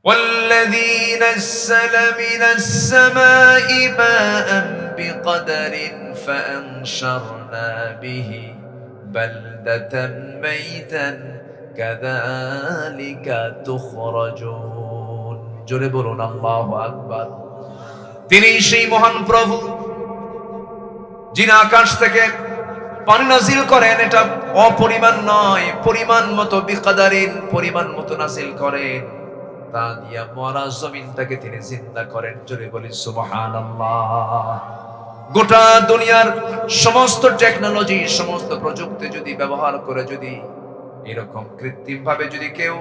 والذي نزل من السماء ماء بقدر فأنشرنا به بلدة ميتا كذلك تخرجون জোরে বলুন আল্লাহু আকবার। তিনি সেই মহান প্রভু যিনি আকাশ থেকে পানি নাজিল করেন, এটা অপরিমাণ নয়, পরিমাণ মতো বিকদারিন, পরিমাণ মতো নাজিল করেন, তা দিয়া মরা জমিনটাকে তিনি জিন্দা করেন। জোরে বলি সুবহানাল্লাহ। গোটা দুনিয়ার সমস্ত টেকনোলজি, সমস্ত প্রযুক্তি যদি ব্যবহার করে যদি এরকম কৃত্রিম ভাবে যদি কেউ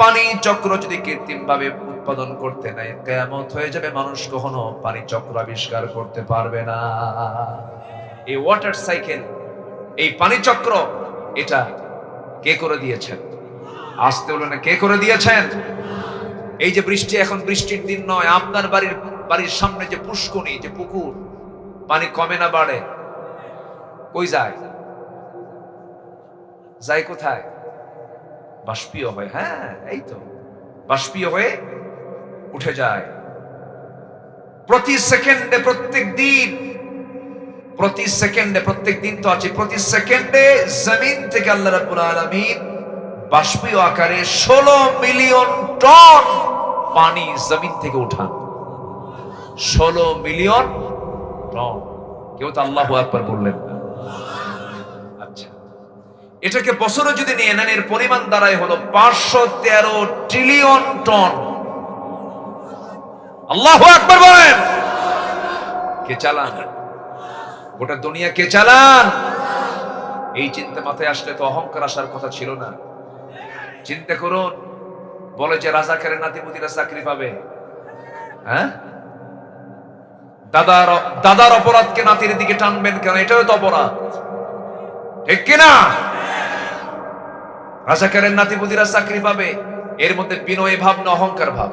পানি চক্র যদি কৃত্রিম ভাবে উৎপাদন করতে নেয়, কিয়ামত হয়ে যাবে, মানুষ কখনো পানি চক্র আবিষ্কার করতে পারবে না। এই ওয়াটার সাইকেল, এই পানি চক্র, এটা কে করে দিয়েছেন? আসতে বলে না, কে করে দিয়েছেন? এই যে বৃষ্টি, এখন বৃষ্টির দিন নয়, আপনার বাড়ির সামনে যে পুষ্করণী, যে পুকুর, পানি কমে না বাড়ে? কই যায়? যায় কোথায়? বাষ্পীয় হয়। হ্যাঁ, এই তো বাষ্পীয় হয়ে উঠে যায়। প্রতি সেকেন্ডে, প্রত্যেক দিন, প্রতি সেকেন্ডে, প্রত্যেক দিন তো আছে, প্রতি সেকেন্ডে জমিন থেকে আল্লাহ রাব্বুল আলামিন বাষ্পীয় আকারে 16 মিলিয়ন টন পানি জমিন থেকে উঠান। 16 মিলিয়ন টন। কেউ তো আল্লাহু আকবার বললেন না। আচ্ছা, এটাকে বছরে যদি নিয়ে নেন, এর পরিমাণ দাঁড়ায় হলো 513 ট্রিলিয়ন টন। আল্লাহু আকবার বলেন। কে চালান? গোটা দুনিয়া কে চালান? এই চিন্তা মাথায় আসলে তো অহংকার আসার কথা ছিল না। চিন্তা করুন, বলে যে রাজাকারের নাতিপুতিরা চাকরি পাবে। হ্যাঁ, দাদার অপরাধকে নাতির দিকে টানবেন কেন? এটাও তো অপরাধ, ঠিক কিনা? রাজাকারের নাতিপুতিরা চাকরি পাবে, এর মধ্যে বিনয় ভাব না অহংকার ভাব?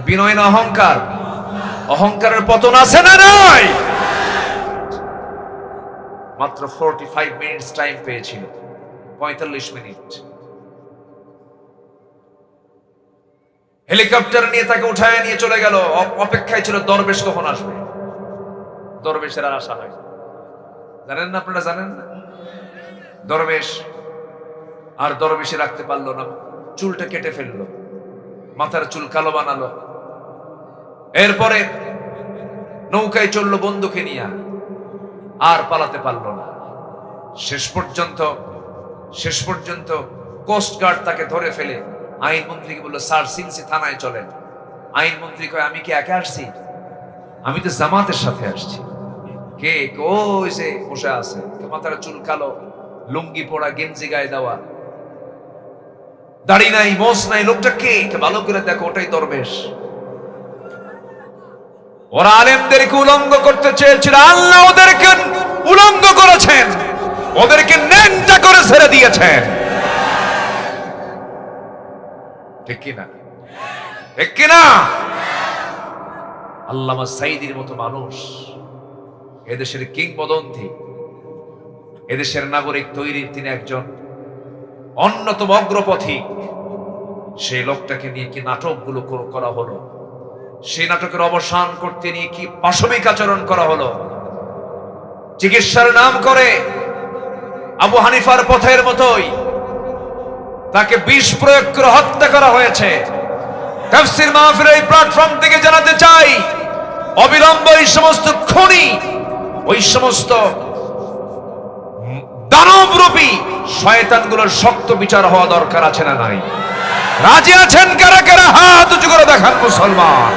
বিনয় না অহংকার? অহংকারের পতন আছে না নয়? মাত্র 45 মিনিটস টাইম পেয়েছিল, 45 মিনিট। হেলিকপ্টার নিয়ে তাকে উঠায় নিয়ে চলে গেল। অপেক্ষায় ছিল দরবেশ কখন আসবে। দরবেশের আর আশা হয়, জানেন না? আপনারা জানেন না? দরবেশ আর দরবেশে রাখতে পারলো না, চুলটা কেটে ফেললো, মাথার চুল কালো বানালো। এরপরে নৌকায় চললো বন্দুকে নিয়ে, আর পালাতে পারলো না। শেষ পর্যন্ত কোস্ট গার্ড তাকে ধরে ফেলে আইনমন্ত্রীকে বললো, স্যার সিনসি থানায় চলেন। আইনমন্ত্রী কয়, আমি কি একা আসছি? আমি তো জামাতের সাথে আসছি। কে? ওই যে বসে আছে, মাথার চুল কালো, লুঙ্গি পরা, গেঞ্জি গায়ে দেওয়া, দাড়ি নাই, মোছ নাই। লোকটা কে? ভালো করে দেখো, ওটাই দরবেশ। ওরা আলেমদেরকে উলঙ্গ করতে চেয়েছিল, আল্লাহ ওদেরকে উলঙ্গ করেছেন, ওদেরকে ন্যাংটা করে ছেড়ে দিয়েছেন। ঠিক কিনা? ঠিক কিনা? আল্লামা সাঈদীর মতো মানুষ, এদেশের কিংবদন্তি, এদেশের নাগরিক তৈরির তিনি একজন অন্যতম অগ্রপথিক। সেই লোকটাকে নিয়ে কি নাটকগুলো করা হলো, সেই নাটকের অবসান করতে নিয়ে কি পাশবিক আচরণ করা হলো। চিকিৎসার নাম করে আবু হানিফার পথের মতোই তাকে বিষ প্রয়োগ করে হত্যা করা হয়েছে। তাফসীর মাহফিলের এই প্ল্যাটফর্ম থেকে জানাতে চাই, অবিলম্বে এই সমস্ত খুনি, ওই সমস্ত দানবরূপী শয়তানগুলোর শক্ত বিচার হওয়া দরকার আছে না নাই? রাজি আছেন কারা কারা? হাত উঁচু করে দেখান মুসলমান।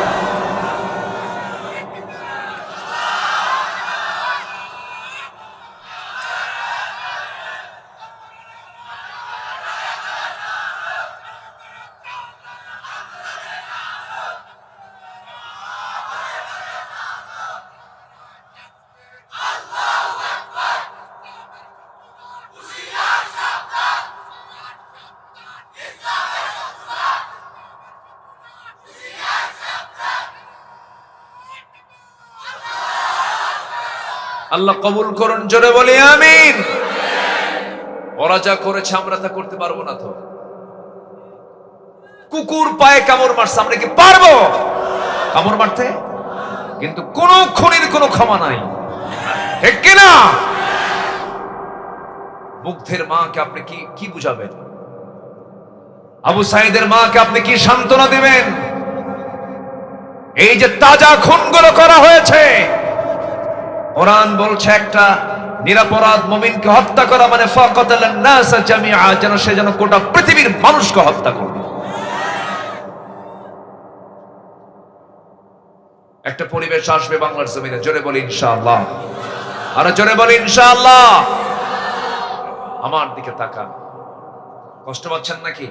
আল্লাহ কবুল করুন, জোরে বলি আমিন। ওরা যা করেছে আমরা তা করতে পারবো না তো? কুকুর পায়ে কামড় মারছে, আমরা কি পারবো কামড় মারতে? কিন্তু কোন খুনির কোনো ক্ষমা নাই, ঠিক কিনা? মুগ্ধের মাকে আপনি কি বুঝাবেন? আবু সাঈদের মাকে আপনি কি সান্ত্বনা দিবেন? এই যে তাজা খুনগুলো করা হয়েছে, কোরআন বলছে একটা নিরপরাধ মুমিনকে হত্যা করা মানে ফাকাতালান নাস জামিআ, যেন সে যেন গোটা পৃথিবীর মানুষকে হত্যা করবে। একটা পরিবেশ আসবে বাংলার জমিনে, জোরে বলি ইনশাআল্লাহ, আর জোরে বলি ইনশাআল্লাহ। আমার দিকে তাকান, কষ্ট পাচ্ছেন নাকি?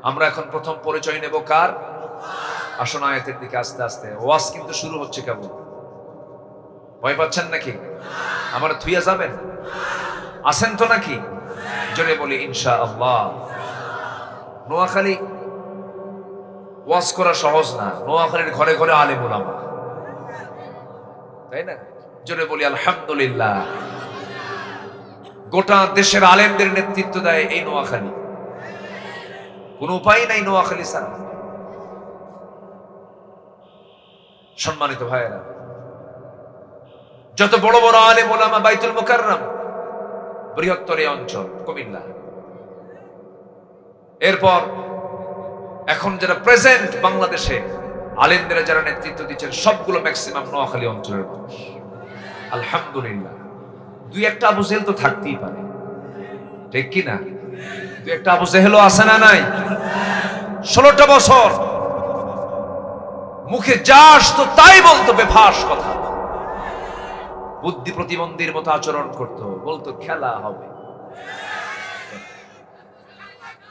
আমরা এখন প্রথম পরিচয় নেব কার? আসুন আয়াতের দিকে আস্তে আস্তে, ওয়াজ কিন্তু শুরু হচ্ছে কেবল। ভয় পাচ্ছেন নাকি? আমার থুইয়া যাবেন? আছেন তো নাকি? জোরে বলি ইনশাআল্লাহ। নোয়াখালী ওয়াজ করা সহজ না, নোয়াখালীর ঘরে ঘরে আলেম ওলামা, তাই না? জোরে বলি আলহামদুলিল্লাহ। গোটা দেশের আলেমদের নেতৃত্ব দেয় এই নোয়াখালী, কোন উপায় নাই নোয়াখালী ছাড়া। সম্মানিত ভাইয়েরা, যত বড় বড় আলেম ওলামা বাইতুল মুকাররম, বৃহত্তর এই অঞ্চল কুমিল্লা, এরপর এখন যারা প্রেজেন্ট বাংলাদেশে আলেমদের যারা নেতৃত্ব দিচ্ছেন সবগুলো ম্যাক্সিমাম নোয়াখালী অঞ্চলের মানুষ, আলহামদুলিল্লাহ। দুই একটা আবু জেহেল তো থাকতেই পারে, ঠিক কি না? দুই একটা আবু জেহেলও আছে না নাই? 16টা বছর মুখে যা আসতো তাই বলতো, বেফাস কথা, বুদ্ধি প্রতিবন্ধীর মতো আচরণ করতো, বলতো খেলা হবে।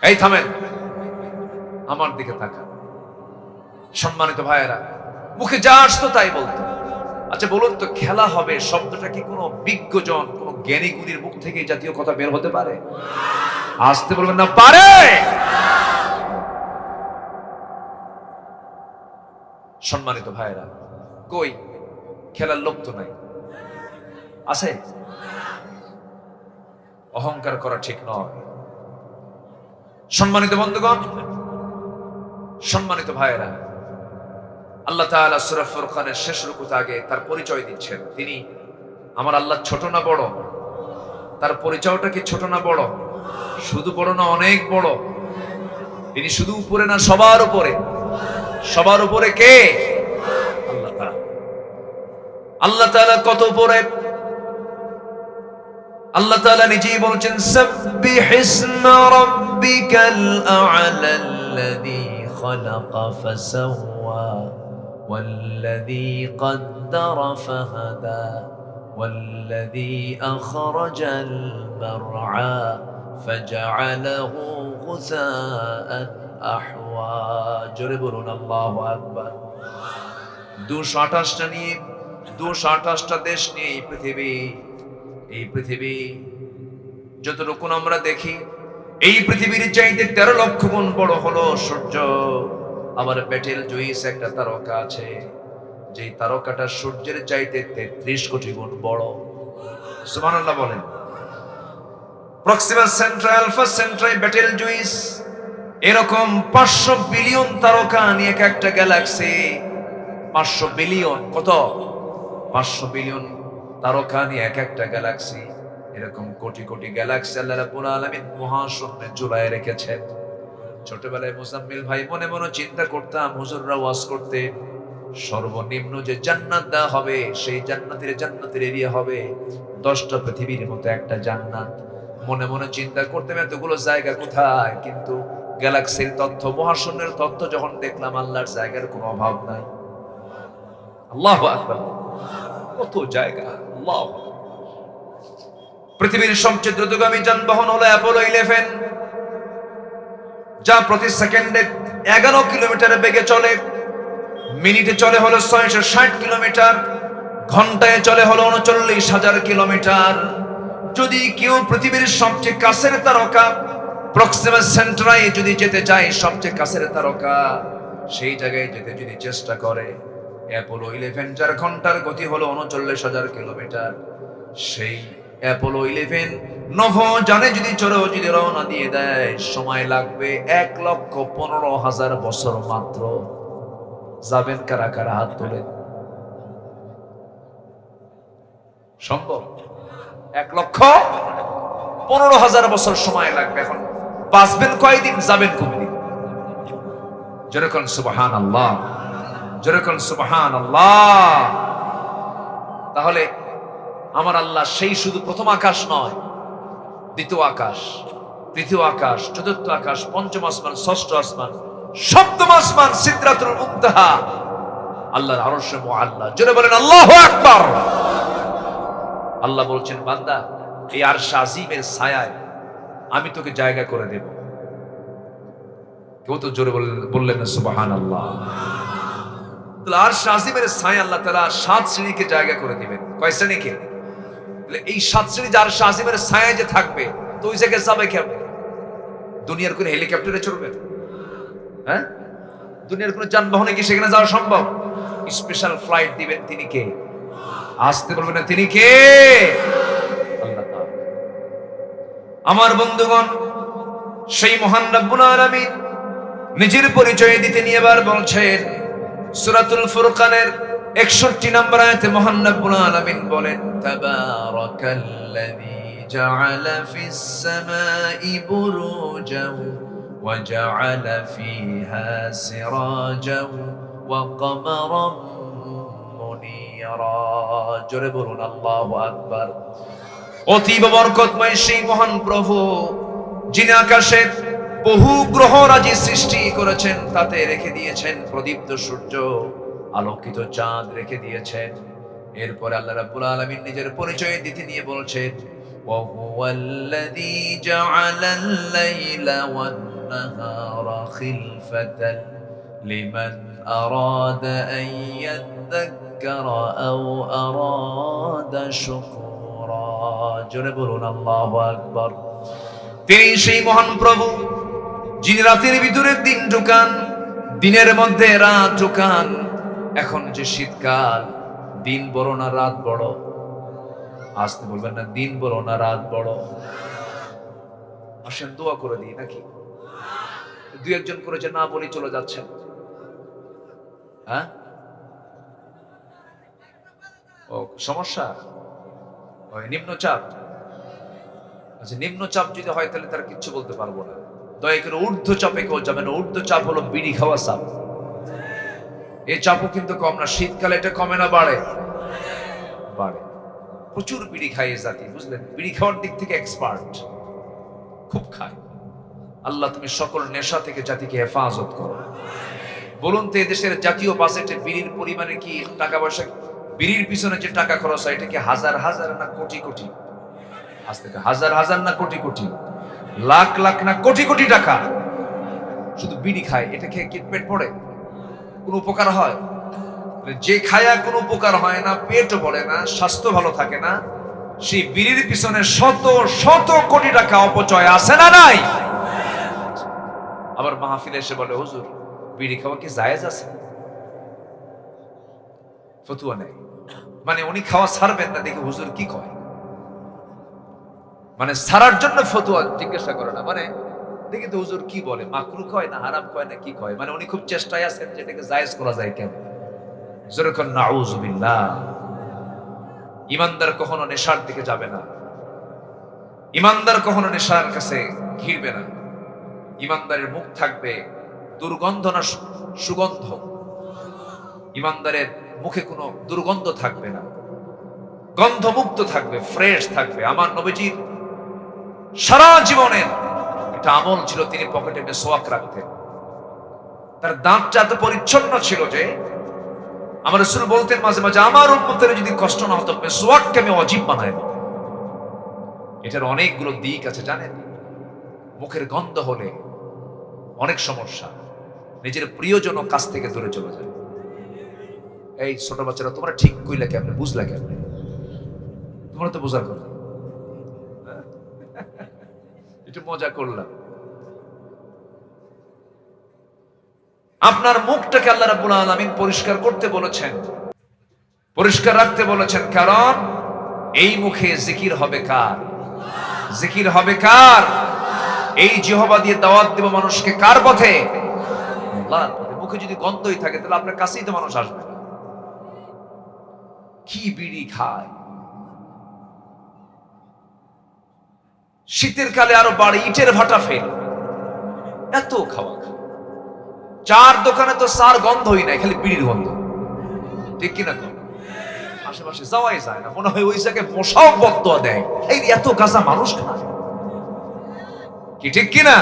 এই থামেন, আমার দিকে তাকান। সম্মানিত ভাইয়েরা, মুখে যা আসতো তাই বলতো। আচ্ছা বলুন তো, খেলা হবে শব্দটা কি কোনো বিজ্ঞজন, কোনো জ্ঞানী গুণীর মুখ থেকে এই জাতীয় কথা বের হতে পারে? আসতে বলবেন না, পারে। সম্মানিত ভাইয়েরা, কই খেলার লোক তো নাই, আছে? অহংকার করা ঠিক নয়। সম্মানিত বন্ধুগণ, সম্মানিত ভাইয়েরা, আল্লাহ তাআলা সূরা ফুরকানের শেষ রুকুতে আগে তার পরিচয় দিচ্ছেন। তিনি আমার আল্লাহ ছোট না বড়? তার পরিচয়টা কি ছোট না বড়? শুধু বড় না, অনেক বড়। তিনি শুধু উপরে না, সবার উপরে। সবার উপরে কে? আল্লাহ তাআলা। আল্লাহ তাআলা কত উপরে? আল্লাহ তাআলা নিজেই বলছেন, সাব্বিহিসমা রাব্বিকাল আ'লাল্লাযী খালাকা ফাসাওয়া ওয়াল্লাযী قدر فهدى والذي أخرج المرعى فجعله غثاء أحوى জোরে বলুন আল্লাহু আকবার। 228টা নিয়ে 228টা দেশ নিয়ে এই পৃথিবী যতটুকু আমরা দেখি, এই পৃথিবীর চাইতে 13 লক্ষ গুণ বড় হলো সূর্য। আবার বেটেল জুইস একটা তারকা আছে, যে তারকাটা সূর্যের চাইতে 33 কোটি গুণ বড়। সুবহানাল্লাহ বলেন। Proxima Central, Alpha Centauri, Betelgeuse, এরকম 500 বিলিয়ন তারকা নিয়ে একটা গ্যালাক্সি। 500 বিলিয়ন, কত? 500 বিলিয়ন তারকা নিয়ে একটা গ্যালাক্সি। এরকম কোটি কোটি গ্যালাক্সি আল্লাহ রাব্বুল আলামিন মহাশূন্যে ঝুলায় রেখেছেন। ছোটবেলায় মুজাম্মিল ভাই মনে মনে চিন্তা করতাম, হুজুররা ওয়াজ করতে সর্বনিম্ন যে জান্নাত দেওয়া হবে, সেই জান্নাতের এরিয়া হবে 10টা পৃথিবীর মতো একটা জান্নাত। মনে মনে চিন্তা করতাম এতগুলো জায়গা কোথায়, কিন্তু গ্যালাক্সির তথ্য, মহাশূন্যের তথ্য যখন দেখলাম, আল্লাহর জায়গার কোনো অভাব নাই। আল্লাহু আকবার, কত জায়গা! আল্লাহু আকবার। পৃথিবীর সবচেয়ে দ্রুতগামী যানবাহন হলো অ্যাপোলো 11, যা প্রতি সেকেন্ডে 11 কিলোমিটার বেগে চলে। মিনিটে চলে হলো 660 কিলোমিটার, ঘন্টায় চলে হলো 39,000 কিলোমিটার। যদি কেউ পৃথিবীর সবচেয়ে কাছের তারকা প্রক্সিমা সেন্ট্রাই যদি যেতে চায়, সবচেয়ে কাছের তারকা, সেই জায়গায় যেতে যদি চেষ্টা করে, অ্যাপোলো 11 যার ঘন্টার গতি হলো 39,000 কিলোমিটার, সেই অ্যাপোলো 11 নভ জানে যদি চড়ো যদি রওনা দিয়ে দেয় সময় লাগবে 1,15,000 বছর মাত্র। যাবেন কারা কারা? হাত তোলে। সম্ভব? 1,15,000 বছর সময় লাগবে। এখন বাঁচবেন কয়দিন, যাবেন কয়দিন? যেরকম সুবহানাল্লাহ, যেরকম সুবহানাল্লাহ। তাহলে আমার আল্লাহ সেই শুধু প্রথম আকাশ নয়, দ্বিতীয় আকাশ, তৃতীয় আকাশ, চতুর্থ আকাশ, পঞ্চম আসমান, ষষ্ঠ আসমান, সপ্তম আসমান, সিদরাতুল মুনতাহা, আল্লাহর আরশে মুআল্লা। জোরে বলেন আল্লাহু আকবার। আল্লাহ বলছেন, বান্দা এই আরশ আজিমের ছায়ায় আমি তোকে জায়গা করে দেব। কেউ তো জোরে বললেন না সুবহানাল্লাহ। তাহলে আরশ আজিমের ছায়া আল্লাহ তাআলা 7 শ্রেণীকে জায়গা করে দিবেন। কয় শ্রেণীকে? এই 7 শ্রেণী যে আরশ আজিমের ছায়ায় যে থাকবে, তো ওই জায়গায় যাবে কেমন? দুনিয়ার কোন হেলিকপ্টারে চড়বে? হ্যাঁ? দুনিয়ার কোন যানবাহনে কি সেখানে যাওয়া সম্ভব? স্পেশাল ফ্লাইট দিবেন তিনি কে? আসতে বলবেন না তিনি কে? আল্লাহ তাআলা। আমার বন্ধুগণ, সেই মহান রব্বুল আলামিন নিজের পরিচয় দিতে নিয়ে এবার বলছেন সূরাতুল ফুরকানের 61 নম্বর আয়াতে মহান রব্বুল আলামিন বলেন, তাবারাকাল্লাযী জাআলা ফিস সামাই বুরুজান ওয়া জাআলা ফিহা সিরাজান ওয়া কমারান মুনিরা। জোরে বলুন আল্লাহু আকবার। অতীব বরকতময় সেই মহান প্রভু যিনি আকাশের বহু গ্রহরাজি সৃষ্টি করেছেন, তাতে রেখে দিয়েছেন প্রদীপ্ত সূর্য, আলোকিত চাঁদ রেখে দিয়েছেন। এরপরে আল্লাহ রাব্বুল আলামিন নিজের পরিচয় দিতে নিয়ে বলছেন, ওয়া হুয়াল্লাযী জাআলাল লাইলা ওয়ান নাহারা খিলফাতান লিমান আরাদা আন ইয়াযাক্কারা আও আরাদা শুকুরা। জোরে বলুন আল্লাহু আকবার। তিনি সেই মহান প্রভু যিনি রাতের ভিতরে দিন ঢুকান, দিনের মধ্যে রাত ঢুকান। এখন যে শীতকাল, দিন বড় না রাত বড়? আসতে বলবেন না, দিন বড় না রাত বড়? আসেন দোয়া করে দিই নাকি? দুই একজন করেছে না বলি চলে যাচ্ছেন। হ্যাঁ, ও সমস্যা ওই নিম্নচাপ। আচ্ছা, নিম্নচাপ যদি হয় তাহলে তার কিচ্ছু বলতে পারবো না। দয়া করে ঊর্ধ্বচাপে কেউ যাবে না। ঊর্ধ্বচাপ হলো বিড়ি খাওয়া চাপ। এই চাপও কিন্তু কম না। শীতকালে এটা কমে না বাড়ে? বাড়ে। প্রচুর বিড়ি খায় এই জাতি, বুঝলেন? বিড়ি খাওয়ার দিক থেকে এক্সপার্ট, খুব খায়। আল্লাহ তুমি সকল নেশা থেকে জাতিকে হেফাজত করো। বলুন তো, এদেশের জাতীয় বাজেটে বিড়ির পরিমাণে কি টাকা পয়সা, বিড়ির পিছনে যে টাকা খরচ হয়, এটা কি হাজার হাজার না কোটি কোটি? আজ থেকে হাজার হাজার না কোটি কোটি, লাখ লাখ না কোটি কোটি টাকা শুধু বিড়ি খায়। এটা খেয়ে কি পেট পড়ে? কোন উপকার হয়? যে খায়া কোনো উপকার হয় না, পেটও ভরে না, স্বাস্থ্য ভালো থাকে না, সেই বিড়ির পিছনে শত শত কোটি টাকা অপচয় আছে না নাই? আবার মাহফিলে এসে বলে, হুজুর বিড়ি খাওয়া কি জায়েজ আছে? ফতুয়া নেই। মানে উনি খাওয়া ছাড়বেন না দেখে হুজুর কি কয়, মানে ছাড়ার জন্য ফতুয়া জিজ্ঞাসা করে না। মানে দেখি তো হুজুর কি বলে, মাকরু কয় না হারাম কয় না কি কয়। মানে উনি খুব চেষ্টায় আছেন যে এটাকে জায়েজ করা যায় কেন। যেরকম নাউযুবিল্লাহ। ইমানদার কখনো নেশার দিকে যাবে না। ইমানদার কখনো নেশার কাছে ঘিরবে না। ইমানদারের মুখ থাকবে দুর্গন্ধ না সুগন্ধ। ইমানদারের মুখে কোনো দুর্গন্ধ থাকবে না, গন্ধমুক্ত থাকবে, ফ্রেশ থাকবে। আমার নবীজির সারা জীবনের একটা আমল ছিল, তিনি পকেটে মেসওয়াক রাখতেন। তার দাঁতটা এত পরিচ্ছন্ন ছিল যে আমার রাসূল বলতেন মাঝে মাঝে, আমার উম্মতের যদি কষ্ট না হতো মেসওয়াককে আমি ওয়াজিব বানায় দিতাম। এটার অনেকগুলো দিক আছে জানেন। মুখের গন্ধ হলে অনেক সমস্যা, নিজের প্রিয়জন কাছ থেকে দূরে চলে যায়। এই ছোট বাচ্চারা, তোমরা ঠিক কইলা কেমনে, বুঝলা কেমনে? তোমরা তো বোঝার কথা। একটু মজা করলাম। আপনার মুখটাকে আল্লাহ রাব্বুল আলামিন পরিষ্কার করতে বলেছেন, পরিষ্কার রাখতে বলেছেন। কারণ এই মুখে জিকির হবে কার? জিকির হবে কার? এই জিহবা দিয়ে দাওয়াত দেব মানুষকে কার পথে? আল্লাহর পথে। মুখে যদি গন্ধই থাকে তাহলে আপনার কাছেই তো মানুষ আসবে না। কি বিড়ি খায়, শীতের কালে আরো বাড়ি, ইটের ভাটা ফেল, এত খাওয়া। চার দোকানে তো চার গন্ধই নাই, খালি বিড়ির গন্ধ। ঠিক কিনা? আশেপাশে যাওয়াই যায় না, মনে হয় ওই জায়গায় মশাও বদদোয়া দেয়, এই এত গাঁজা মানুষ খায়। কি ঠিক কিনা?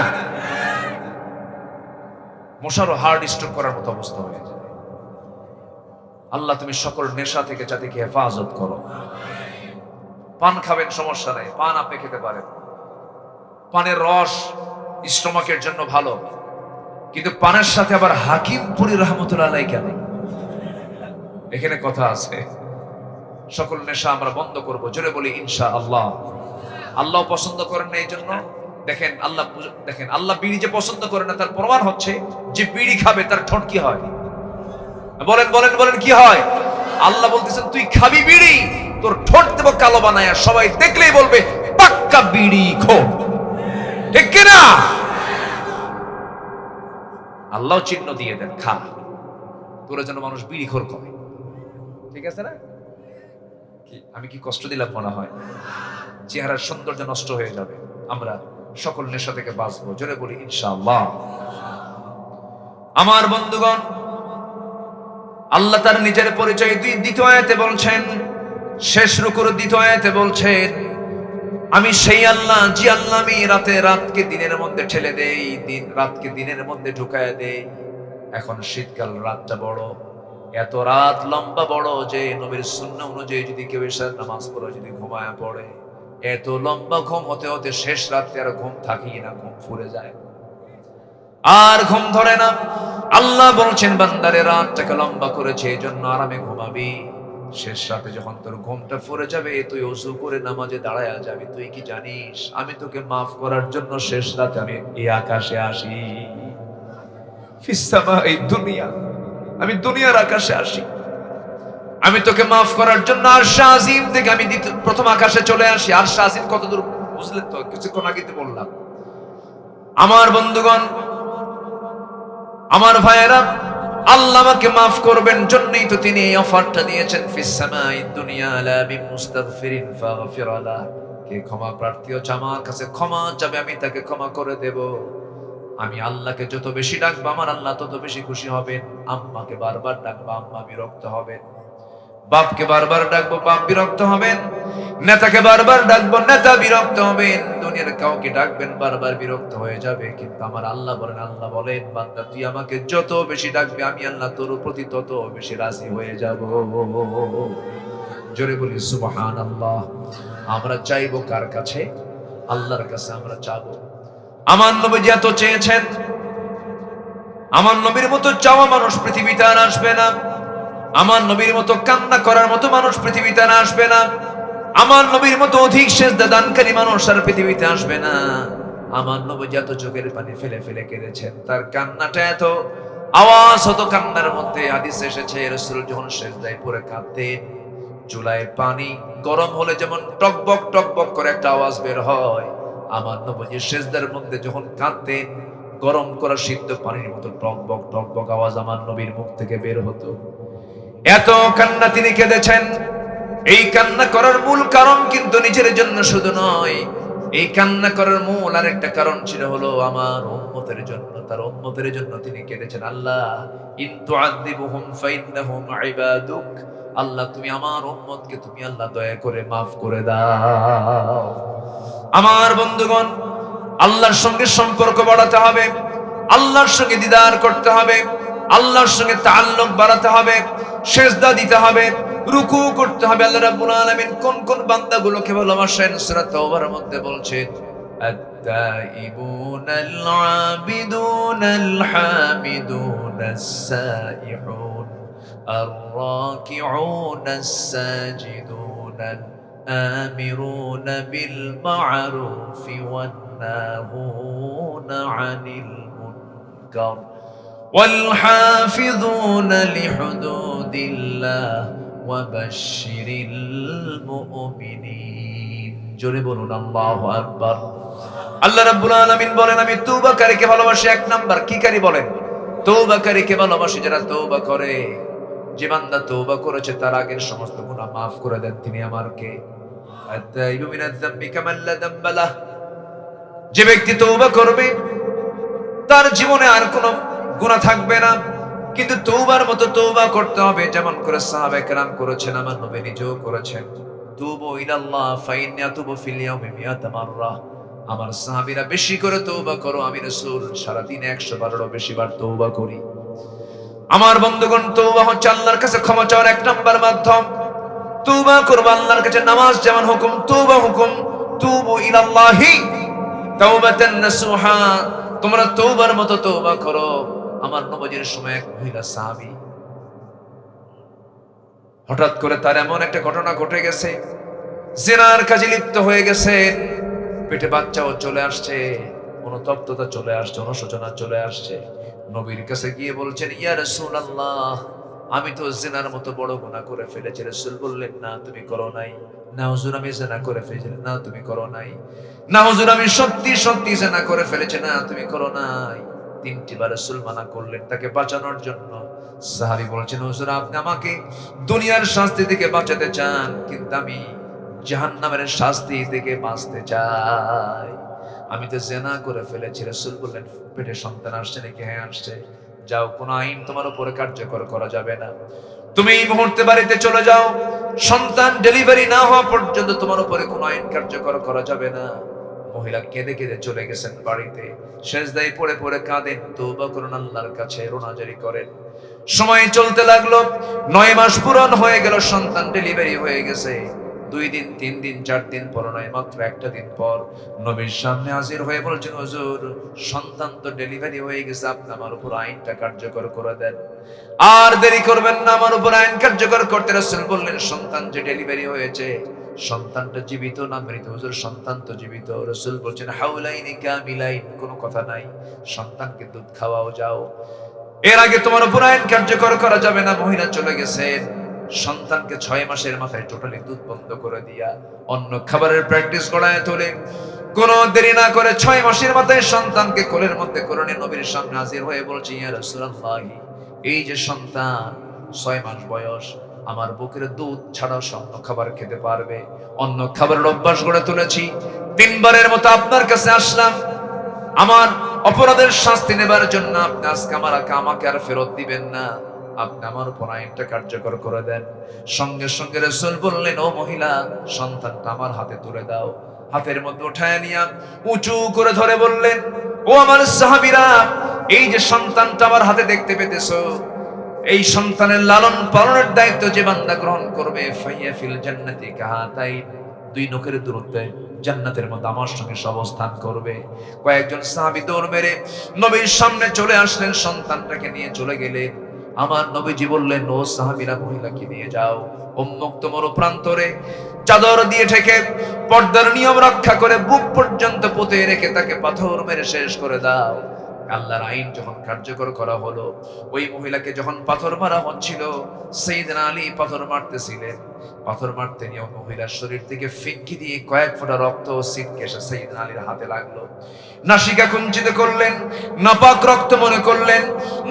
মশারও হার্ট স্ট্রোক করার মতো অবস্থা হয়ে যায়। আল্লাহ তুমি সকল নেশা থেকে জাতিকে হেফাজত করো। পান খাবেন, সমস্যা নাই, পান আপনি খেতে পারেন, পানের রস স্টমাকের জন্য ভালো, কিন্তু পানের সাথে আবার হাকিমপুরি রহমতুল্লাহ আলাইহি কেন? এখানে কথা আছে। সকল নেশা আমরা বন্ধ করব, জোরে বলি ইনশাআল্লাহ। আল্লাহ পছন্দ করেন না, এই জন্য দেখেন আল্লাহ বিড়ি যে পছন্দ করে না তার প্রমাণ হচ্ছে যে বিড়ি খাবে তার ঠোঁট কি হয়? বলেন বলেন বলেন, কি হয়? আল্লাহ বলতেছেন তুই খাবি বিড়ি, তোর ঠোঁট দেব কালো বানায়, সবাই দেখলেই বলবে পাক্কা বিড়ি খোর। ঠিক কিনা? আল্লাহ চিহ্ন দিয়ে দেন, খা, তোরা যেন মানুষ বিড়ি খোর করে। ঠিক আছে না? আমি কি কষ্ট দিলাম মনে হয়? চেহারার সৌন্দর্য নষ্ট হয়ে যাবে। আমরা সকল নেশা থেকে বাঁচবো, জোরে বলি ইনশাআল্লাহ। আমার বন্ধুগণ, আল্লাহ তার নিজের পরিচয় দ্বিতীয় আয়াতে বলছেন, শেষ রুকুর দ্বিতীয় আয়াতে বলছেন, আমি সেই আল্লাহ যে আল্লাহ আমি রাতকে দিনের মধ্যে ঠেলে দেই, রাতকে দিনের মধ্যে ঢুকায় দেই। এখন শীতকাল, রাতটা বড়, এত রাত লম্বা বড় যে নবীর সুন্নাহ অনুযায়ী যদি কেউ এশার নামাজ পড়ে যদি ঘুমায় পড়ে, এত লম্বা ঘুম হতে হতে শেষ রাতে আর ঘুম থাকি না, ঘুম ফুরে যায়, আর ঘুম ধরে না। আল্লাহ বলছেন বান্দারে রাতটাকে লম্বা করেছে এই জন্য আরামে ঘুমাবি। শেষ রাতে যখন তোর ঘুমটা ফুরে যাবে, তুই ওযু করে নামাজে দাঁড়ায়া যাবি। তুই কি জানিস আমি তোকে মাফ করার জন্য শেষ রাতে আমি এই আকাশে আসি, ফিস সামাই দুনিয়া, আমি দুনিয়ার আকাশে আসি, আমি তোকে মাফ করার জন্য আরশ আজিম থেকে আমি প্রথম আকাশে চলে আসি। আরশ আজিম কত দূর বুঝলেন তো? কিছুক্ষণ আগে তো বললাম। আমার বন্ধুগণ, আমার ভাইয়েরা, আল্লাহ আমাকে মাফ করবেন জন্যই তো তিনি এই অফারটা দিয়েছেন, ফিস সামাই দুনিয়া লা বিমুস্তাগফিরিন ফাগফির লাহ। কে ক্ষমা প্রার্থী হচ্ছে আমার কাছে ক্ষমা চাবে, আমি তাকে ক্ষমা করে দেব। আমি আল্লাহকে যত বেশি ডাকবো আমার আল্লাহ তত বেশি খুশি হবেন। আম্মাকে বারবার ডাকবো, আম্মা বিরক্ত হবেন। বাপকে বারবার ডাকবো, বাপ বিরক্ত হবেন। নেতাকে বারবার ডাকবো, নেতা বিরক্ত হবেন। দুনিয়ার কাউকে ডাকবেন, বারবার বিরক্ত হয়ে যাবে। কিন্তু আমার আল্লাহ বলেন বান্দা তুই আমাকে যত বেশি ডাকবে আমি আল্লাহ তোর প্রতি তত বেশি রাজি হয়ে যাব। জোরে বলি সুবহানাল্লাহ। আমরা চাইবো কার কাছে? আল্লাহর কাছে আমরা চাবো। আমার নবী এত চেয়েছেন, আমার নবীর মতো চাওয়া মানুষ পৃথিবীতে আর আসবে না। আমার নবীর মতো কান্না করার মতো মানুষ পৃথিবীতে আর আসবে না। আমার নবীর মতো অধিক সেজদা দানকারী মানুষ আর পৃথিবীতে আসবে না। আমার নবী যত চোখের পানি ফেলে ফেলে কেঁদেছেন, তার কান্নাটা এত আওয়াজ হতো কান্নার মধ্যে। হাদিসে এসেছে রাসূল যখন সেজদায় পড়ে কাঁদতেন, চুলায় পানি গরম হলে যেমন টকবক টকবক করে একটা আওয়াজ বের হয়, আমার নবী সেজদার মধ্যে যখন কাঁদতেন, গরম করা সিদ্ধ পানির মতো টকবক টকবক আওয়াজ আমার নবীর মুখ থেকে বের হতো। এত কান্না তিনি কেঁদেছেন। এই কান্না করার মূল কারণ কিন্তু নিজের জন্য শুধু নয়, এই কান্না করার মূল আরেকটা কারণ ছিল হলো আমার উম্মতের জন্য। তার উম্মতের জন্য তিনি কেঁদেছেন, আল্লাহ ইন তুআযিবুহুম ফাইন্নাহুম ইবাদুক, আল্লাহ তুমি আমার উম্মতকে তুমি আল্লাহ দয়া করে মাফ করে দাও। আমার বন্ধুগণ, আল্লাহর সঙ্গে সম্পর্ক বাড়াতে হবে, আল্লাহর সঙ্গে দিদার করতে হবে, আল্লাহর সঙ্গে তাআল্লুক বাড়াতে হবে, সিজদা দিতে হবে, রুকু করতে হবে। আল্লাহ রাব্বুল আলামিন কোন কোন বান্দাগুলোকে ভালোবাসেন সূরা তাওবার মধ্যে বলছেন, আত-তাইবুনাল আবিদুনাল হামিদুনাস সাইহুন আর-রাকিউনাস সাজিদুনাল আমিরুনা বিল মা'রুফি ওয়ান নাহুনা আনিল মুনকার والحافظون لحدود الله وبشر المؤمنين জোরে বলুন আল্লাহু আকবার। আল্লাহ রাব্বুল আলামিন বলেন আমি তওবাকারীকে ভালোবাসি। এক নাম্বার কি কারি বলেন? তওবাকারীকে ভালোবাসি, যারা তওবা করে। যে বান্দা তওবা করেছে তার আগের সমস্ত গুনাহ মাফ করে দেন তিনি আমার কে? আত-তাইবু মিনাজ যামবি কামান লা যামবা লাহ। যে ব্যক্তি তওবা করবে তার জীবনে আর কোনো গুনাহ থাকবে না। কিন্তু তওবার মতো তওবা করতে হবে যেমন করে সাহাবায়ে কেরাম করেছেন, আমার নবী নিজেও করেছেন। তুবু ইলাল্লাহ ফাইন্নী আতুবু ফিল ইয়াউমি মিআতা মাররা। আমার সাহাবীরা বেশি করে তওবা করো, আমি রাসূল সারা দিনে 112 বেশি বার তওবা করি। আমার বন্ধুগণ, তওবা হচ্ছে আল্লাহর কাছে ক্ষমা চাওয়ার এক নাম্বার মাধ্যম। তওবা করব আল্লাহর কাছে, নামাজ যেমন হুকুম তওবা হুকুম। তুবু ইলাল্লাহি তাওবাতান নাসুহা। তোমরা তওবার মতো তওবা করো। আমার নবীর সময় এক মহিলা সাহাবী, হঠাৎ করে তার এমন একটা ঘটনা ঘটে গেছে, জিনার কাজে লিপ্ত হয়ে গেছেন। পেটে বাচ্চাও চলে আসছে, অনুতপ্ততা চলে আসছে, অনুশোচনা চলে আসছে। নবীর কাছে গিয়ে বলছেন, ইয়া রাসূলুল্লাহ, আমি তো জিনার মতো বড় গুনাহ করে ফেলেছি। রাসূল বললেন, না তুমি করো নাই। না হুজুর আমি জিনা করে ফেলেছি। না তুমি করো নাই। না হুজুর আমি সত্যি সত্যি জিনা করে ফেলেছি। না তুমি করো নাই। 3টি বার রাসূল মানা করলেন তাকে বাঁচানোর জন্য। সাহাবী বলছেন, হুজুর আপনি আমাকে দুনিয়ার শাস্তি থেকে বাঁচাতে চান, কিন্তু আমি জাহান্নামের শাস্তি থেকে বাঁচতে চাই। আমি তো জিনা করে ফেলেছি। রাসূল বললেন, পেটে সন্তান আসছে নাকি? হ্যাঁ আসছে। যাও, কোন আইন তোমার উপরে কার্যকর করা যাবে না। তুমি এই মুহূর্তে বাড়িতে চলে যাও। সন্তান ডেলিভারি না হওয়া পর্যন্ত তোমার উপরে কোন আইন কার্যকর করা যাবে না। মহিলা কেঁদে কেঁদে চলে গেছেন বাড়িতে। সেজদায় পড়ে পড়ে কাঁদেন, তওবা করুন আল্লাহর কাছে, রোনাজারি করেন। সময় চলতে লাগলো। 9 মাস পূরণ হয়ে গেল, সন্তান ডেলিভারি হয়ে গেছে। 2 দিন 3 দিন 4 দিন পর নয়, মাত্র একটা দিন পর নবীর সামনে হাজির হয়ে বলছেন, হুজুর সন্তান তো ডেলিভারি হয়ে গেছে, আপনি আমার উপর আইনটা কার্যকর করে দেন। আর দেরি করবেন না, আমার উপর আইন কার্যকর করতে। রাসূল বললেন, সন্তান যে ডেলিভারি হয়েছে সন্তানটা জীবিত না মৃত? হুজুর সন্তান তো জীবিত। রাসূল বলছেন, হাউলাইনি কামিলাইন, কোনো কথা নাই, সন্তানকে দুধ খাওয়াও যাও। এর আগে তোমার উপর আইন কার্যকর করা যাবে না। মহিলা চলে গেছেন। সন্তানকে 6 মাসের মাথায় টোটালি দুধ বন্ধ করে দিয়া অন্য খাবারের প্র্যাকটিস করায় তোলে। কোনো দেরি না করে 6 মাসের মাথায় সন্তানকে কোলের মধ্যে করে নিয়ে নবীর সামনে হাজির হয়ে বলছে, ইয়া রাসূলুল্লাহ, এই যে সন্তান 6 মাস বয়স, আমার বুকের দুধ ছাড়া অন্য খাবার খেতে পারবে। অন্য খাবারের অভ্যাস গড়ে তুলেছি। 3 বারের মতো আপনার কাছে আসলাম আমার অপরাধের শাস্তি নেবার জন্য। আপনি আজকে আমাকে আর ফেরত দিবেন না, আপনি আমার উপর আইনটা কার্যকর করে দেন। সঙ্গে সঙ্গে রাসূল বললেন, ও মহিলা, সন্তানটা আমার হাতে তুলে দাও। হাতের মধ্যে উঠায় নিয়া উঁচু করে ধরে বললেন, ও আমার সাহাবীরা, এই যে সন্তানটা আমার হাতে দেখতে পেতেছো, এই সন্তানের লালন পালনের দায়িত্ব যে বান্দা গ্রহণ করবে, ফাইয়া ফিল জান্নাতি কাহাতাই, 2 নখের দূরত্বে জান্নাতের মধ্যে আমার সঙ্গে অবস্থান করবে। কয়েকজন সাহাবী দৌড় মেরে নবীর সামনে চলে আসলেন, সন্তানটাকে নিয়ে চলে গেলেন। আমার নবীজি বললেন, ও সাহাবীরা, মহিলাকে নিয়ে যাও, উন্মুক্ত মরুপ্রান্তরে চাদর দিয়ে ঢেকে পর্দার নিয়ম রক্ষা করে বুক পর্যন্ত পুঁতে রেখে তাকে পাথর মেরে শেষ করে দাও। আল্লাহর আইন যখন কার্যকর করা হলো, ওই মহিলাকে যখন পাথর মারা হচ্ছিল, সাইয়েদনা আলী পাথর মারতেছিলেন। পাথর মারতে নিয়ে মহিলার শরীর থেকে ফিনকি দিয়ে কয়েক ফোঁটা রক্ত ছিটকে এসে সাইয়েদনা আলীর হাতে লাগলো। নাসিকা কুঞ্চিত করলেন, নাপাক রক্ত মনে করলেন।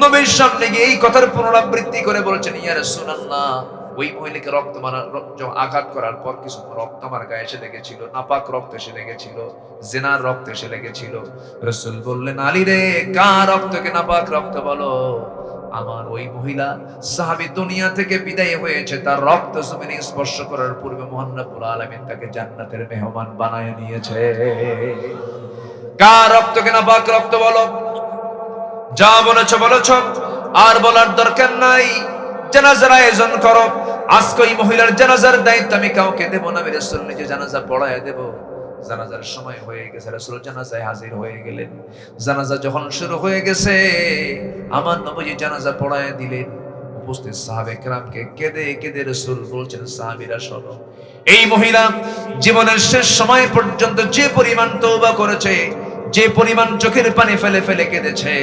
নবীর সামনে গিয়ে এই কথার পুনরাবৃত্তি করে বলছেন, ইয়া রাসূলুল্লাহ, ওই মহিলাকে রক্ত মারা আঘাত করার পর কিছু রক্ত আমার গায়ে এসে লেগেছিল, নাপাক রক্ত এসে লেগেছিল, জিনার রক্ত এসে লেগেছিল। রাসূল বললেন, আলী রে, কার রক্তকে নাপাক রক্ত বলো? আমার ওই মহিলা সাহাবী দুনিয়া থেকে বিদায় হয়েছে, তার রক্ত জমিনে স্পর্শ করার পূর্বে মহান রব্বুল আলামিন তাকে জান্নাতের মেহমান বানায় নিয়েছে। কার রক্তকে নাপাক রক্ত বলো? যা বলেছ বলেছ, আর বলার দরকার নাই। জানাজার আয়োজন করো। আজকে এই মহিলার জানাজার দায়িত্ব আমি কাউকে দেব না, আমি রাসূল নিজে জানাজা পড়ায় দেব। জানাজার সময় হয়ে গেছে, রাসূল জানাজায় হাজির হয়ে গেলেন। জানাজা যখন শুরু হয়ে গেছে, আমার নবীজি জানাজা পড়ায় দিলেন। উপস্থিত সাহাবে কেরামকে কেঁদে কেঁদে রাসূল বলছেন, সাহাবীরা শোনো, এই মহিলা জীবনের শেষ সময় পর্যন্ত যে পরিমাণ তওবা করেছে, যে পরিমাণ চোখের পানি ফেলে ফেলে কেঁদেছে,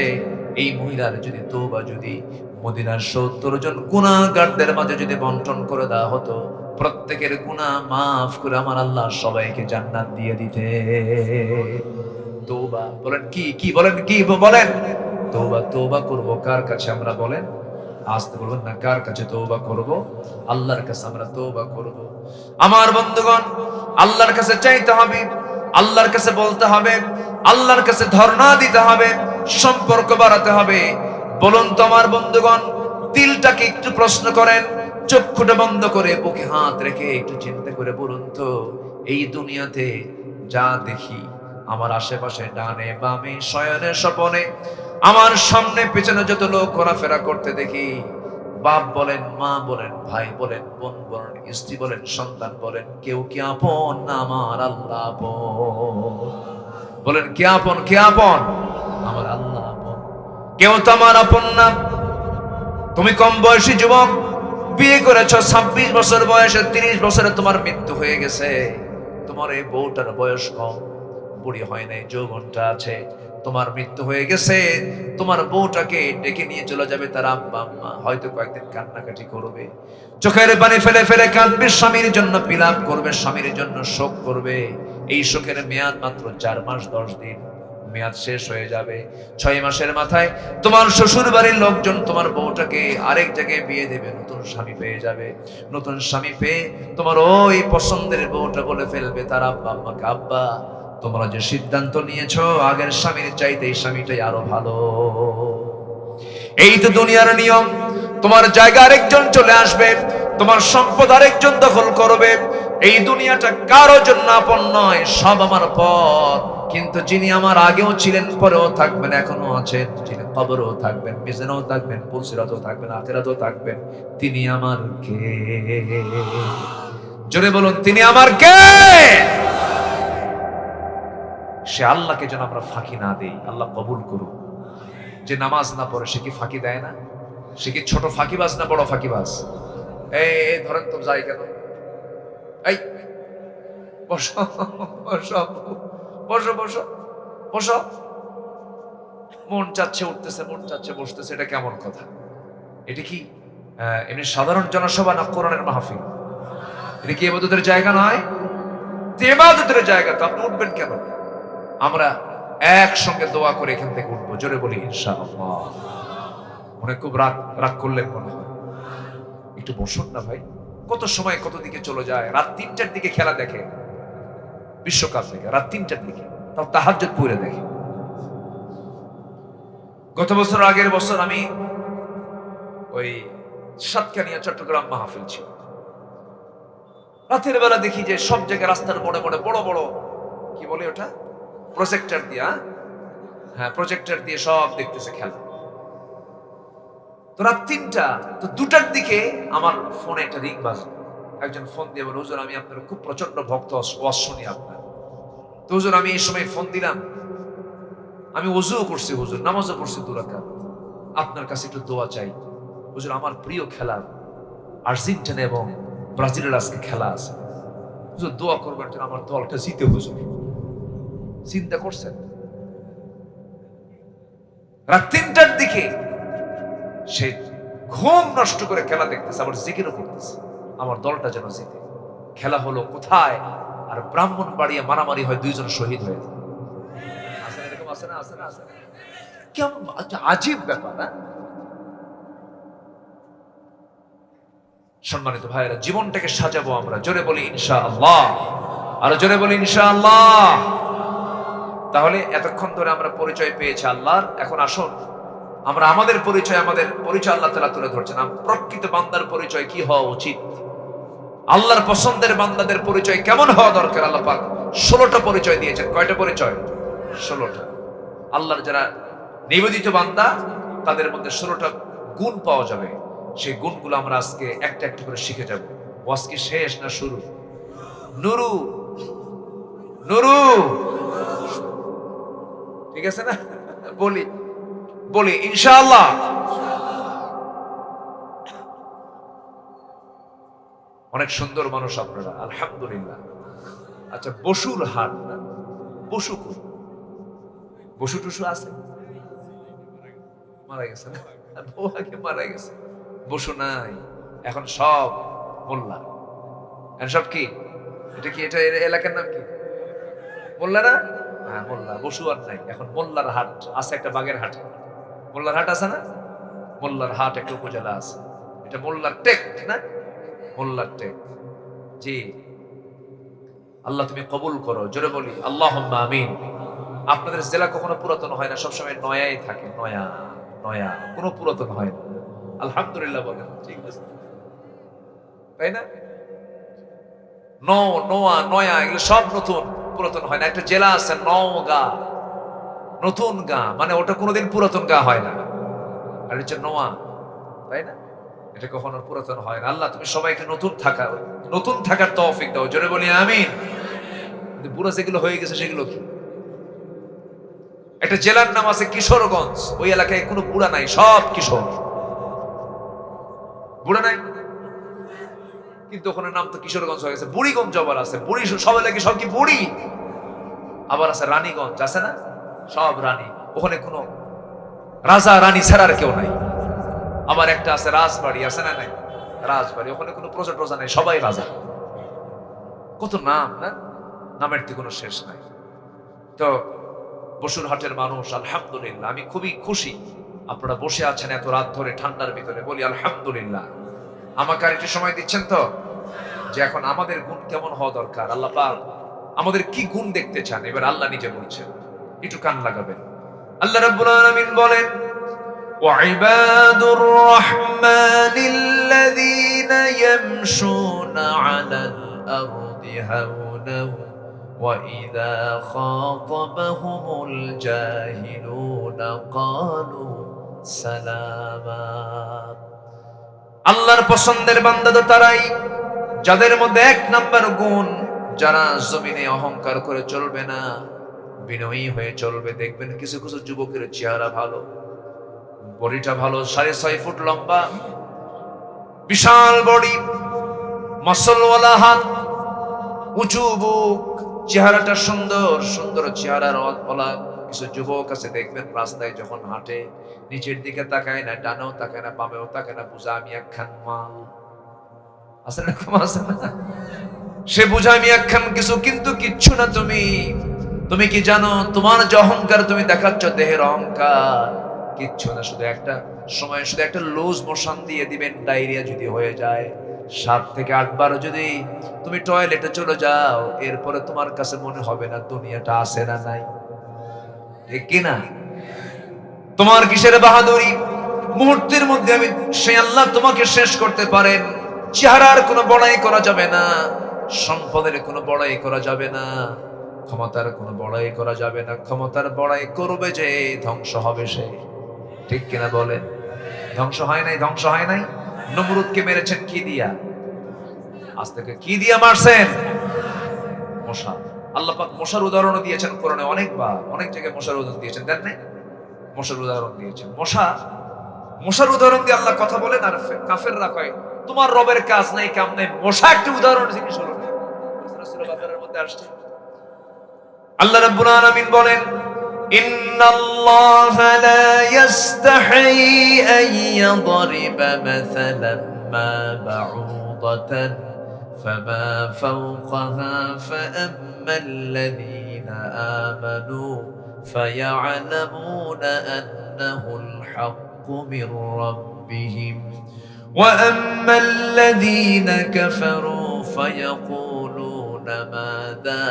এই মহিলার যদি তওবা যদি মদিনার 70 জন গুনাহগারদের মাঝে যদি বন্টন করে দেওয়া হতো, প্রত্যেকের গুনাহ মাফ করে আমার আল্লাহ সবাইকে জান্নাত দিয়ে দিতে। তওবা বলেন, কি বলেন, কি বলেন? তওবা তওবা করব কার কাছে আমরা বলেন? আসতে বলবেন না, কার কাছে তওবা করব? আল্লাহর কাছে আমরা তওবা করব। আমার বন্ধুগণ, আল্লাহর কাছে চাইতে হবে, আল্লাহর কাছে বলতে হবে, আল্লাহর কাছে ধর্ণা দিতে হবে, সম্পর্ক বাড়াতে হবে। বলুন তো আমার বন্ধুগণ, দিলটাকে একটু প্রশ্ন করেন, চক্ষুটা বন্ধ করে বুকে হাত রেখে একটু চিন্তা করে বলুন তো, এই দুনিয়াতে যা দেখি আমার আশেপাশে, ডানে বামে, শয়নে স্বপনে, আমার সামনে পেছনে যত লোক ঘোরাফেরা করতে দেখি, বাপ বলেন, মা বলেন, ভাই বলেন, বোন বলেন, স্ত্রী বলেন, সন্তান বলেন, কেউ কি আপন না আমার আল্লাহ আপন? বলেন, কে আপন? কে আপন? আমার আল্লাহ আপন। কেউ তো আমার আপন না। তুমি কম বয়সী যুবক, বিয়ে করেছো 26 বছর বয়সে, 30 বছরে তোমার মৃত্যু হয়ে গেছে। তোমার এই বউটার বয়স কম, বুড়ি হয় নাই, যৌবনটা আছে। তোমার মৃত্যু হয়ে গেছে, তোমার বউটাকে ডেকে নিয়ে চলে যাবে তার আব্বা আম্মা, হয়তো কয়েকদিন কান্নাকাটি করবে, চোখের পানি ফেলে ফেলে কাঁদবে, স্বামীর জন্য বিলাপ করবে, স্বামীর জন্য শোক করবে। এই শোকের মেয়াদ মাত্র 4 মাস 10 দিন, মেয়াদ শেষ হয়ে যাবে। 6 মাসের মাথায় তোমার শ্বশুর বাড়ির লোকজন তোমার বউটাকে আরেক জায়গায় বিয়ে দেবে, নতুন স্বামী পেয়ে যাবে। নতুন স্বামী পেয়ে তোমার ওই পছন্দের বউটা বলে ফেলবে তার আব্বা আম্মাকে, আব্বা তোমরা যে সিদ্ধান্ত নিয়েছো আগের স্বামীর চাইতে এই স্বামীটাই আরো ভালো। এই তো দুনিয়ার নিয়ম। তোমার জায়গা আরেকজন চলে আসবে, তোমার সম্পদ আরেকজন দখল করবে। এই দুনিয়াটা কারো জন্য আপন নয়, সব আমার পর। কিন্তু যিনি আমার আগেও ছিলেন, পরেও থাকবেন, এখনো আছেন, যিনি কবরেও থাকবেন, মিজানেও থাকবেন, পুলসিরাতেও থাকবেন, আখিরাতেও থাকবেন, তিনি আমার কে? জোরে বলুন, তিনি আমার কে? সে আল্লাহকে যেন আমরা ফাঁকি না দেই। আল্লাহ কবুল করুন। যে নামাজ না পড়ে সে কি ফাঁকি দেয় না? সে কি ছোট ফাঁকিবাজ না বড় ফাঁকিবাজ? এই ধরেন তো, যাই কেন? এই বসো বসো বসো বসো বসো। মন চাচ্ছে উঠতেছে, মন চাচ্ছে বসতেছে, এটা কেমন কথা? এটা কি এমনি সাধারণ জনসভা না কোরআনের মাহফিল? এটা কি ইবাদতের জায়গা নয়? ইবাদতের জায়গা, তো আপনি উঠবেন কেন? আমরা একসঙ্গে দোয়া করে এখান থেকে উঠবো, জোরে বলি ইনশাআল্লাহ। মনে খুব রাগ করলেন মনে হয়, একটু বসুন না ভাই। কত সময় কত দিকে চলে যায়। রাত 3টার দিকে খেলা দেখে, বিশ্বকাপ দেখে রাত 3টার দিকে, তাও তাহাজ্জুদ পড়ে দেখে। গত বছর, আগের বছর আমি ওই সাতকানিয়া চট্টগ্রাম মাহফিল ছিল। রাতের বেলা দেখি যে সব জায়গায় রাস্তার মোড়ে মোড়ে বড় বড়, কি বলে ওটা, প্রজেক্টর দিয়া, হ্যাঁ প্রজেক্টর দিয়ে সব দেখতেছে খেলা। তো রাত 3টা, তো 2টার দিকে আমার ফোনে একটা রিং বাজলো। একজন ফোন দিয়ে বলে, হুজুর আমি আপনার খুব প্রচন্ড ভক্ত, ওয়াজ শুনি আপনার। তো হুজুর আমি এই সময় ফোন দিলাম, আমি ওযুও করছি হুজুর, নামাজও পড়ছি 2 রাকাত, আপনার কাছে একটু দোয়া চাই হুজুর। আমার প্রিয় খেলা আর্জেন্টিনা এবং ব্রাজিলের আজকে খেলা আছে, হুজুর দোয়া করবেন যেন আমার দলটা জিতে হুজুর। চিন্তা করছেন? রাত 3টার দিকে সে ঘুম নষ্ট করে খেলা দেখতেছে, আবার জিকিরও করতেছে আমার দলটা যেন জিতে। খেলা হলো কোথায়? আর ব্রাহ্মণবাড়িয়া মারামারি হয়, 2 জন শহীদ হয়ে যায়। আছে না এরকম? আছে না? আছে না? আছে না? কেমন আজীব ব্যাপার না? সম্মানিত ভাইয়েরা, জীবনটাকে সাজাবো আমরা, জোরে বলি ইনশাআল্লাহ। আর জোরে বলি ইনশাআল্লাহ। তাহলে এতক্ষণ ধরে আমরা পরিচয় পেয়েছি আল্লাহর, এখন আসুন আমরা আমাদের পরিচয় আল্লাহ তাআলা তুলে ধরছেন। প্রকৃত বান্দার পরিচয় কি হওয়া উচিত, আল্লাহর পছন্দের বান্দাদের পরিচয় কেমন হওয়া দরকার, আল্লাহ পাক 16টা পরিচয় দিয়েছেন। কয়টা পরিচয়? 16টা। আল্লাহর যারা নিবেদিত বান্দা তাদের মধ্যে 16টা গুণ পাওয়া যাবে। সেই গুণগুলো আমরা আজকে একটা একটা করে শিখে যাব। ওয়াজ কি শেষ না শুরু? নুরু নুরু, ঠিক আছে না? বলি বলি ইনশাআল্লাহ। অনেক সুন্দর মানুষ আপনারা, আলহামদুলিল্লাহ। আচ্ছা, বসুর হাট না, বসু কই? বসু টসু আছে? মারা গেছে না? বউ আগে মারা গেছে, বসু নাই, এখন সব মোল্লা। সব কি এটা কি এটা এলাকার নাম কি মোল্লা না? হ্যাঁ মোল্লা, বসুয়ার নাই এখন, মোল্লার হাট আছে একটা বাগের হাটে। মোল্লার হাট আছে না? মোল্লার হাট একটা উপজেলা আছে, এটা মোল্লার টেক না? মোল্লার টেক। জি, আল্লাহ তুমি কবুল করো, জোরে বলি আল্লাহুম্মা আমিন। আপনাদের জেলা কখনো পুরাতন হয় না, সবসময় নয়াই থাকে, নয়া নয়া, কোনো পুরাতন হয় না। আলহামদুলিল্লাহ বলেন, ঠিক আছে তাই না? নোয়া নয়া এগুলো সব নতুন, পুরাতন হয় না। একটা জেলা আছে নওগাঁ, নতুন গাঁ, মানে ওটা কোনোদিন পুরাতন গাঁ হয় না। আর হচ্ছে নোয়া, তাই না? এটা কখনো পুরাতন হয় না। আল্লাহ তুমি সবাইকে নতুন থাকার তৌফিক দাও, জোরে বলি আমিন। বুড়া যেগুলো হয়ে গেছে সেগুলো কি? একটা জেলার নাম আছে কিশোরগঞ্জ, ওই এলাকায় কোনো বুড়া নাই, সব কিশোর, বুড়া নাই, কিন্তু ওখানে নাম তো কিশোরগঞ্জ হয়ে গেছে। বুড়িগঞ্জ আবার আছে, বুড়ি সব এলাকায় সব কি বুড়ি। আবার আছে রানীগঞ্জ, আছে না? সব রানী, ওখানে কোনো রাজা রানী ছাড়া আর কেউ নাই। আবার একটা আছে রাজবাড়ি, আছে না নাই? রাজবাড়ি, ওখানে কোনো প্রজা ট্রজা নাই, সবাই রাজা। কত নাম না, নামের তো কোনো শেষ নাই। তো বসুরহাটের মানুষ আলহামদুলিল্লাহ, আমি খুবই খুশি আপনারা বসে আছেন এত রাত ধরে ঠান্ডার ভিতরে, বলি আলহামদুলিল্লাহ। আমাকে আর একটু সময় দিচ্ছেন তো, যে এখন আমাদের গুণ কেমন হওয়া দরকার, আল্লাহ পাক আমাদের কি গুণ দেখতে চান, এবার আল্লাহ নিজে বলছেন, একটু কান লাগাবেন। আল্লাহ রাব্বুল আলামিন বলেন, ওয়াইবাদুর রাহমানিল্লাযীনা ইয়ামশুনা আলাল আরদি হাওনাও وَإِذَا خَاطَبَهُمُ الْجَاهِلُونَ قَالُوا سَلَامًا। আল্লাহর পছন্দের বান্দা তো তারাই যাদের মধ্যে এক নাম্বার গুণ, যারা জমিনে অহংকার করে চলবে না, বিনয়ী হয়ে চলবে। দেখবেন কিছু কিছু যুবকের চেহারা ভালো, বডিটা ভালো, 6.5 ফুট লম্বা, বিশাল বডি, মাসলওয়ালা হাত, উঁচু বুক, চেহারাটা সুন্দর সুন্দর চেহারার ওলা কিছু যুবক আছে, দেখবেন রাস্তায় যখন হাঁটে নিচের দিকে তাকায় না, ডানেও তাকায় না, বামেও তাকায় না, বুঝা আমি একখান মাল। আছে না? আছে না? সে বুঝা আমি একখান কিছু, কিন্তু কিচ্ছু না। তুমি কি জানো তোমার যে অহংকার তুমি দেখাচ্ছ, দেহের অহংকার, কিচ্ছু না। শুধু একটা সময়, শুধু একটা লুজ মোশন দিয়ে দিবেন, ডায়রিয়া যদি হয়ে যায়, 7 থেকে 8 বার যদি তুমি টয়লেটে চলে যাও, এরপরে তোমার কাছে মনে হবে না দুনিয়াটা আছে না নাই, ঠিক কিনা? তোমার কিসের বাহাদুরি, মুহূর্তের মধ্যে আমি সেই আল্লাহ তোমাকে শেষ করতে পারেন। চেহারার কোনো বড়াই করা যাবে না, সম্পদের কোনো বড়াই করা যাবে না, ক্ষমতার কোনো বড়াই করা যাবে না। ক্ষমতার বড়াই করবে যে ধ্বংস হবে সে, ঠিক কিনা বলেন? ধ্বংস হয় নাই, ধ্বংস হয় নাই। নমরুদকে মেরেছেন কি দিয়া? আজ থেকে কি দিয়া মারছেন? মশা। আল্লাহ পাক মশার উদাহরণ দিয়েছেন কোরআনে অনেকবার, অনেক জায়গায় মশার উদাহরণ দিয়েছেন, দেন নাই? মশার উদাহরণ দিয়েছেন। মশার উদাহরণ দিয়ে আল্লাহ কথা বলেন, আর কাফেররা কয় তোমার রবের কাজ নাই, কাম নাই, মশা একটা উদাহরণ জিনিস হলো না। সূরা বাকারার মধ্যে আসছে। আল্লাহ রাব্বুল আলামিন বলেন, ইন্নাল্লাহা লা ইস্তাহি আন ইয়াদরিবা মাসালান মা বাউদাতান ফামা ফাওকাহা ফাআম্মাল্লাযীনা আমানু ফায়া'লামুনা আন্নাহুল হাক্কু মির রাব্বিহিম ওয়াআম্মাল্লাযীনা কাফারু ফায়াকুলুনা মাযা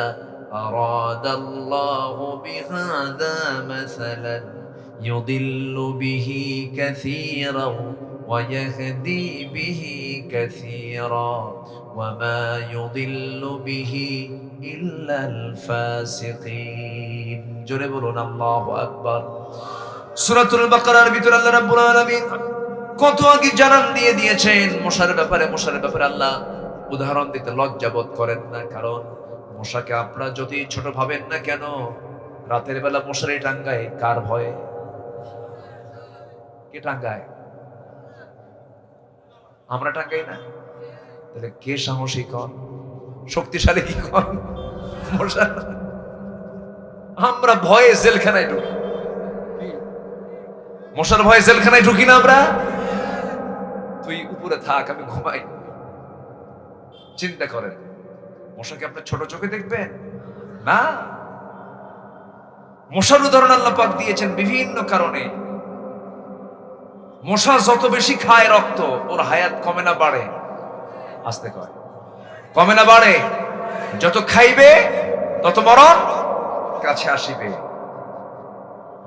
أراد الله بهذا مثلا يضل به كثيرا ويهدي به كثيرا وما يضل به إلا الفاسقين। জোরে বলুন আল্লাহু আকবার। সূরাতুল বাকারার ভিতর আল্লাহ রাব্বুল আলামিন কত আগে জানান দিয়ে দিয়েছেন মশার ব্যাপারে। আল্লাহ উদাহরণ দিতে লজ্জা বোধ করেন না, কারণ মশাকে আপনারা যদি ছোট ভাবেন না কেন, রাতের বেলা মশারি টাঙ্গায় কার ভয়ে? কে টাঙ্গায়? আমরা টাঙ্গাই না? তাহলে কে সাহসী কন, শক্তিশালী কি কন? মশা। আমরা ভয়ে জেলখানায় ঢুকি, মশার ভয়ে জেলখানায় ঢুকি না আমরা। তুই উপরে থাক, আমি ঘুমাই। চিন্তা করেন, মশাকে আপনি ছোট চোখে দেখবেন না। মশার উদাহরণ আল্লাহ পাক দিয়েছেন বিভিন্ন কারণে। মশা যত বেশি খায় রক্ত, ওর হায়াত কমে না বাড়ে? আস্তে কয়, কমে না বাড়ে? যত খাইবে তত মরণ কাছে আসিবে।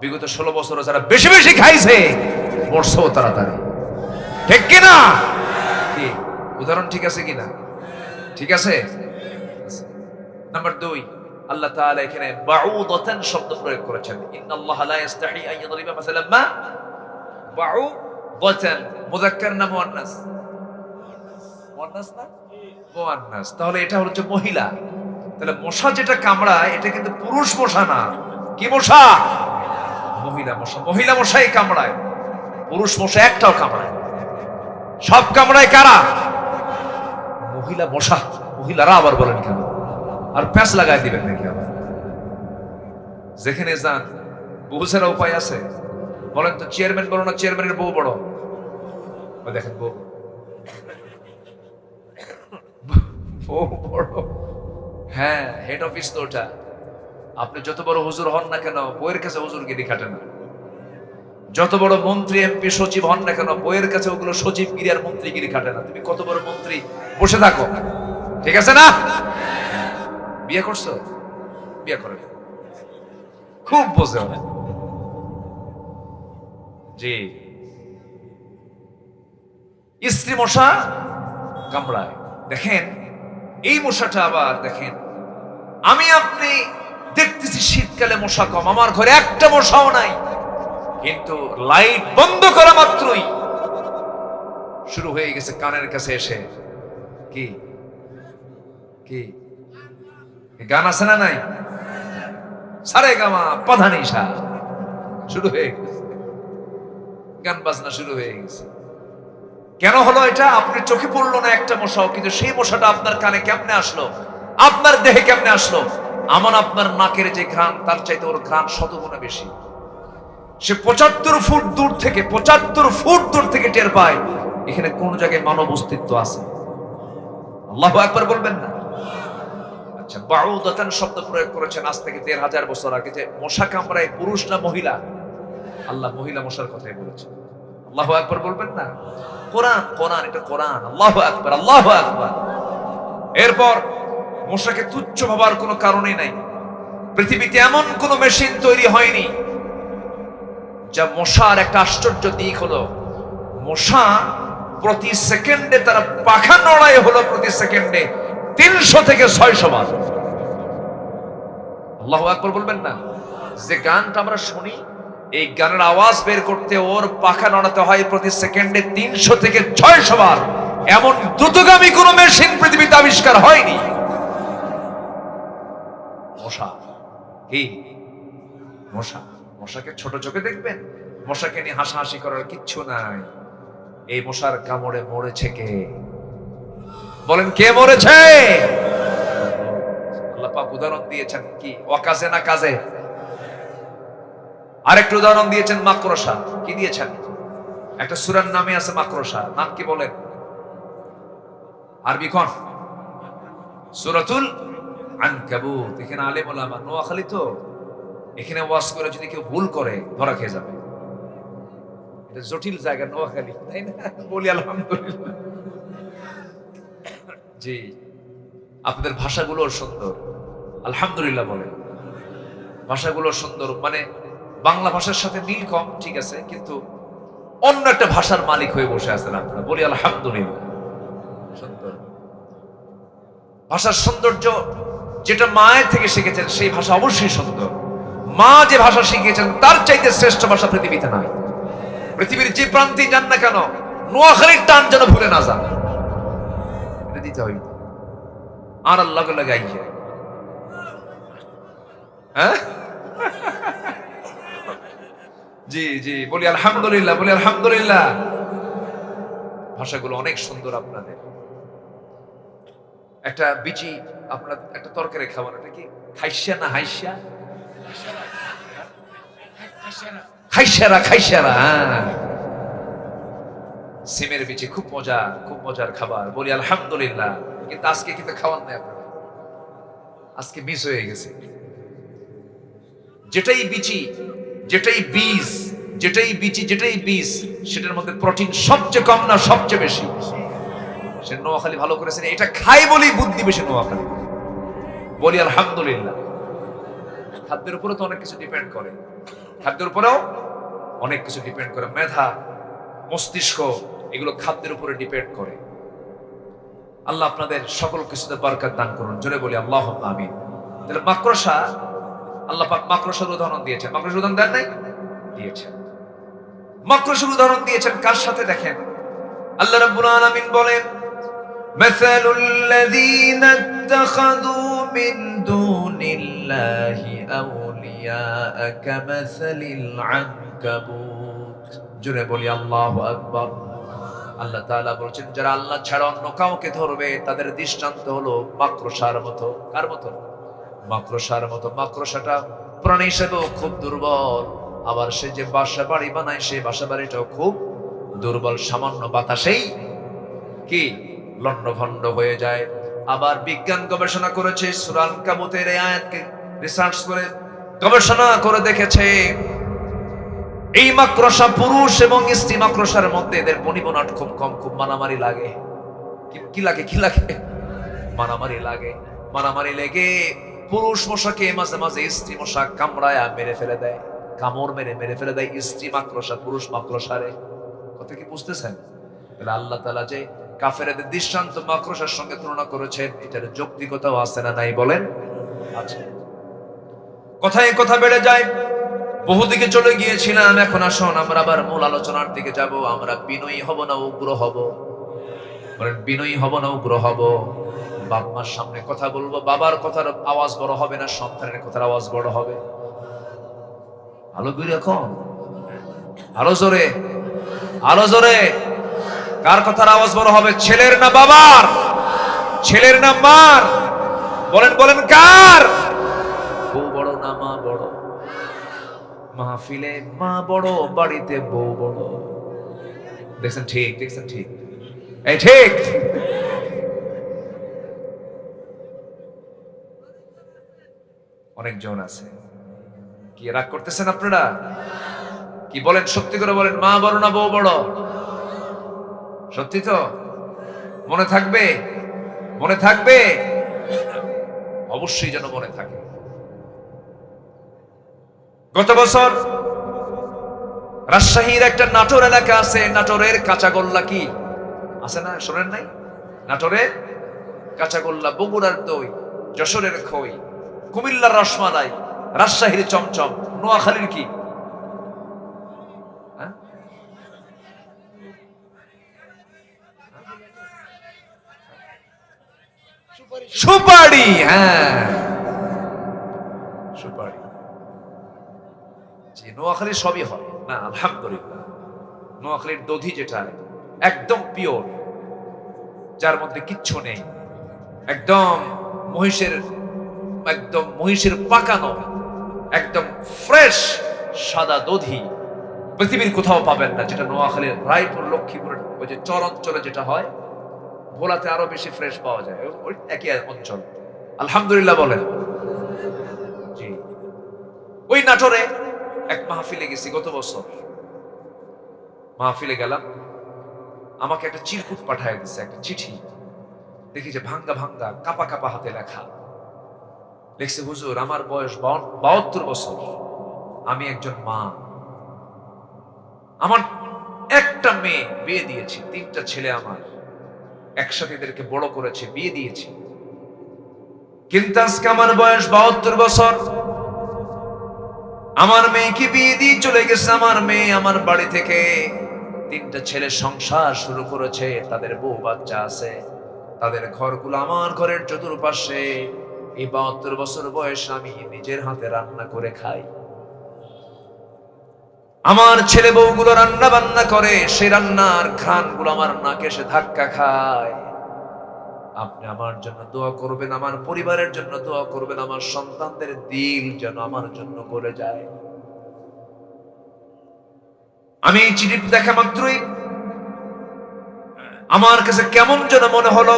বিগত 16 বছরে যারা বেশি বেশি খাইছে মরছেও তাড়াতাড়ি, ঠিক কিনা? কি উদাহরণ ঠিক আছে কিনা? ঠিক আছে। নাম্বার 2, আল্লাহ তাআলা এখানে বাউদাতান শব্দ প্রয়োগ করেছেন। ইন্নাল্লাহা লা ইস্তাহি আন ইয়াদরিবা মাসালাম মা বাউদাতান। মুযাক্কার না মুয়ান্নাস? মুয়ান্নাস না? মুয়ান্নাস। তাহলে এটা হচ্ছে মহিলা। তাহলে মশা যেটা কামড়ায় এটা কিন্তু পুরুষ মশা না। কি মশা? মহিলা মশা। মহিলা মশাই কামড়ায়, পুরুষ মশা একটাও কামড়ায়। সব কামড়ায় কারা? মহিলা মশা। মহিলারা আবার বলেন কেন? আর প্যাঁচ লাগাই দিবেন নাকি আবার? যেখানে যান বহুসারা উপায় আছে। বলেন তো, চেয়ারম্যান বড় না চেয়ারম্যানের বউ বড়? দেখেন বউ বড়। হ্যাঁ, হেড অফিস তো ওটা। আপনি যত বড় হুজুর হন না কেন, বইয়ের কাছে হুজুরগিরি খাটে না। যত বড় মন্ত্রী, এমপি, সচিব হন না কেন, বইয়ের কাছে ওগুলো সচিবগিরি আর মন্ত্রীগিরি খাটে না। তুমি কত বড় মন্ত্রী, বসে থাকো, ঠিক আছে না? বিয়ে করছো? বিয়ে করে খুব বোঝে না। জি, স্ত্রী মশা কামড়ায়। দেখেন এই মশাটা আবার দেখেন, আমি আপনি দেখতেছি শীতকালে মশা কম, আমার ঘরে একটা মশাও নাই, কিন্তু লাইট বন্ধ করা মাত্রই শুরু হয়ে গেছে কানের কাছে এসে। কি কি গান আছে না নাই? সারে গামা পাধানিসা শুরু হয়ে গেছে, গান বাজনা শুরু হয়ে গেছে। কেন হলো এটা? আপনার চোখে পড়লো না একটা মশাও, কিন্তু সেই মশাটা আপনার কানে কেমনে আসলো, আপনার দেহে কেমনে আসলো? আমার আপনার নাকের যে ঘ্রাণ, তার চাইতে ওর ঘ্রাণ 100 গুণে বেশি। সে 75 ফুট দূর থেকে, 75 ফুট দূর থেকে টের পায় এখানে কোন জায়গায় মানব অস্তিত্ব আছে। আল্লাহু আকবার বলবেন না? আচ্ছা, বাউদাতান শব্দ প্রয়োগ করেছেন আজ থেকে 1000 বছর আগে। যে মশা কামড়ায় পুরুষ না মহিলা? আল্লাহ মহিলা মশার কথাই বলেছেন। আল্লাহু আকবার বলবেন না? কোরআন, কোরআন, এটা কোরআন। আল্লাহু আকবার, আল্লাহু আকবার। এরপর মশাকে তুচ্ছ ভাবার কোনো কারণই নাই। পৃথিবীতে এমন কোন মেশিন তৈরি হয়নি যা মশার একটা আশ্চর্য দিক হলো, মশা প্রতি সেকেন্ডে তারা পাখা নড়ায় হলো প্রতি সেকেন্ডে 300 থেকে 600 বার। আল্লাহু আকবার বলবেন না? যে গানটা আমরা শুনি, এই গানের আওয়াজ বের করতে ওর পাখা নড়াতে হয় প্রতি সেকেন্ডে 300 থেকে 600 বার। এমন দ্রুতগামী কোন মেশিন পৃথিবীতে আবিষ্কার হয়নি। মশা কি? মশা। মশাকে ছোট চোখে দেখবেন? মশাকে নিয়ে হাসাহাসি করার কিচ্ছু নাই। এই মশার কামড়ে মরেছে কে? বলেন কে মরেছে? আল্লাহ পাক উদাহরণ দিয়েছেন কি? ওয়াকাজে না কাজে? আরেকটা উদাহরণ দিয়েছেন মাকড়সা। কি দিয়েছেন? একটা সূরার নামে আছে মাকড়সা। নাম কি বলেন? আরবি কোন? সূরাতুল আনকাবুত। এখানে আলেম ওলামা নোয়াখালী তো, এখানে ওয়াজ করে যদি কেউ ভুল করে ধরা খেয়ে যাবে। এটা জটিল জায়গা নোয়াখালী, তাই না? বলি আলহামদুলিল্লাহ। জি, আপনাদের ভাষাগুলো সুন্দর, আলহামদুলিল্লাহ বলেন। ভাষাগুলো সুন্দর, মানে বাংলা ভাষার সাথে মিল কম, ঠিক আছে, কিন্তু অন্য একটা ভাষার মালিক হয়ে বসে আছেন আপনারা। বলি আলহামদুলিল্লাহ। সুন্দর ভাষার সৌন্দর্য যেটা মায়ের থেকে শিখেছেন সেই ভাষা অবশ্যই সুন্দর। মা যে ভাষা শিখিয়েছেন তার চাইতে শ্রেষ্ঠ ভাষা পৃথিবীতে নাই। পৃথিবীর যে প্রান্তে যান না কেন, নোয়াখালীর টান যেন ভুলে না যান, এটা দিতে হইবে। আর আল্লাহ লাগাই যায়, হ্যাঁ? জি জি, বলি আলহামদুলিল্লাহ, বলি আলহামদুলিল্লাহ। ভাষাগুলো অনেক সুন্দর আপনাদের। একটা বিচি আপনার একটা তরকারি খাবার, এটা কি খাইসা না হাইসা? খাইসারা, খাইসারা। সিমের বিচি খুব মজা, খুব মজার খাবার। বলি আলহামদুলিল্লাহ। কিন্তু আজকে কিন্তু খাওয়ান নাই আপনারা, আজকে মিস হয়ে গেছে। যেটাই বিচি, যেটাই বীজ, যেটাই বিচি, যেটাই বীজ, সেটার মধ্যে প্রোটিন সবচেয়ে কম না সবচেয়ে বেশি? সে নোয়াখালী ভালো করেছেন, এটা খাই বলি বুদ্ধি বেশি নোয়াখালী। বলি আলহামদুলিল্লাহ। খাদ্যের উপরে তো অনেক কিছু ডিপেন্ড করে, খাদ্যের উপরেও অনেক কিছু ডিপেন্ড করে। মেধা, মস্তিষ্ক, এগুলো খাদ্যের উপরে ডিপেন্ড করে। আল্লাহ আপনাদের সকল কিছুতে বরকত দান করুন, জোরে বলি আল্লাহুম্মা আমিন। তাহলে মাকড়সা, আল্লাহ পাক মাকড়সার উদাহরণ দিয়েছেন। মাকড়সার উদাহরণ দেন নাই? দিয়েছেন। মাকড়সার উদাহরণ দিয়েছেন কার সাথে দেখেন? আল্লাহ রাব্বুল আলামিন বলেন, মাসালুল লাযীনা ইত্তাখাযু মিন দুনিল্লাহি আউলিয়া কামাসালিল আনকাবুত। জোরে বলি আল্লাহু আকবার। আল্লাহ তাআলা বলেছেন, যারা আল্লাহ ছাড়া অন্য কাউকে ধরবে তাদের দৃষ্টান্ত হলো মাকড়সার মতো। কার মতো? মাকড়সার মতো। মাকড়সাটা প্রাণী হিসেবেও খুব দুর্বল, আবার সে যে বাসা বাড়ি বানায় সেই বাসা বাড়িটাও খুব দুর্বল। সামান্য বাতাসেই কি লণ্ডভণ্ড হয়ে যায়। আবার বিজ্ঞান গবেষণা করেছে, সূরা আনকাবুতের এই আয়াতকে রিসার্চ করে গবেষণা করে দেখেছে, এই মাকড়সা পুরুষ এবং স্ত্রী মাকড়সার মধ্যে এদের বনিবনাট খুব কম, খুব মারামারি লাগে। কি লাগে? কি লাগে? মারামারি লাগে। মারামারি লেগে পুরুষ মশাকে মাঝে মাঝে স্ত্রী মশা কামড়ায় মেরে ফেলে দেয়, কামড় মেরে মেরে ফেলে দেয় স্ত্রী মাকড়সা পুরুষ মাকড়সারে। কথা কি বুঝতেছেন? তাহলে আল্লাহ তাআলা যে কাফেরদের দৃষ্টান্ত মাকড়সার সঙ্গে তুলনা করেছেন, এটার যৌক্তিকতাও আছে না নাই বলেন? আছে। কথায় কথা বেড়ে যায়, বহুদিকে চলে গিয়েছিলাম, এখন আসুন আমরা আবার মূল আলোচনার দিকে যাব। আমরা বিনয়ী হব না উগ্র হব? বলেন, বিনয়ী হব না উগ্র হব? বাপ মার সামনে কথা বলবো, বাবার কথার আওয়াজ বড় হবে না সন্তানের কথার আওয়াজ বড় হবে? আলো করে এখন আলো জোরে, আলো জোরে। কার কথার আওয়াজ বড় হবে? ছেলের না বাবার? ছেলের না মার? বলেন বলেন, কার? বউ বড় না মা বড়? মাহফিলে মা বড়, বাড়িতে বউ বড়। দেখছেন? ঠিক, দেখছেন? ঠিক, এই ঠিক। অনেকজন আছে। কি রাগ করতেছেন আপনারা? কি বলেন, সত্যি করে বলেন, মা বড় না বউ বড়? সত্যি তো? মনে থাকবে? মনে থাকবে? অবশ্যই যেন মনে থাকে। গত বছর রাজশাহীর একটা নাটোর এলাকা আছে, নাটোরের কাঁচাগোল্লা কি আছে না? শোনেন নাই? নাটোরের কাঁচাগোল্লা, বগুড়ার দই, যশোরের খই, কুমিল্লার রসমালাই, রাজশাহীর চমচম, নোয়াখালীর কি? সুপারি। হ্যাঁ, সুপারি। জি, নোয়াখালীর সবই হয় না আলহামদুলিল্লাহ। নোয়াখালীর দধি যেটা একদম পিওর, যার মধ্যে কিচ্ছু নেই, একদম মহিষের, একদম মহিষের পাকানো, একদম ফ্রেশ সাদা দধি পৃথিবীর কোথাও পাবেন না। যেটা নোয়াখালীর রায়পুর, লক্ষ্মীপুর, ওই যে চর অঞ্চলে যেটা হয়, ভোলাতে আরো বেশি ফ্রেশ পাওয়া যায়, ওই একই অঞ্চল। আলহামদুলিল্লাহ বলেন। জি, ওই নাটোরে এক মাহফিলে গেছি গত বছর। মাহফিলে গেলাম, আমাকে একটা চিরকুট পাঠায় দিচ্ছে, একটা চিঠি। দেখি যে ভাঙ্গা ভাঙ্গা কাপা কাপা হাতে লেখা। লিখছে, হুজুর আমার বয়স 72 বছর, আমি একজন মা, আমার একটা মেয়ে, বিয়ে দিয়েছি, 3টা ছেলে আমার, একসাথে এদেরকে বড় করেছে, বিয়ে দিয়েছি, কিন্তু আজকে আমার বয়স 72 বছর, আমার মেয়েকে বিয়ে দিয়ে চলে গেছে। আমার মেয়ে আমার বাড়ি থেকে 3টা ছেলে সংসার শুরু করেছে, তাদের বউ বাচ্চা আছে, তাদের ঘরগুলো আমার ঘরের চতুর্পাশে। এই 72 বছর বয়স আমি নিজের হাতে রান্না করে খাই। আমার ছেলে বউগুলো রান্না বান্না করে, সেই রান্নার ঘ্রাণগুলো আমার নাকে এসে ধাক্কা খায়। আপনি আমার জন্য দোয়া করবেন, আমার পরিবারের জন্য দোয়া করবেন, আমার সন্তানদের দিল যেন আমার জন্য করে যায়। আমি চিঠি দেখা মাত্রই আমার কাছে কেমন যেন মনে হলো,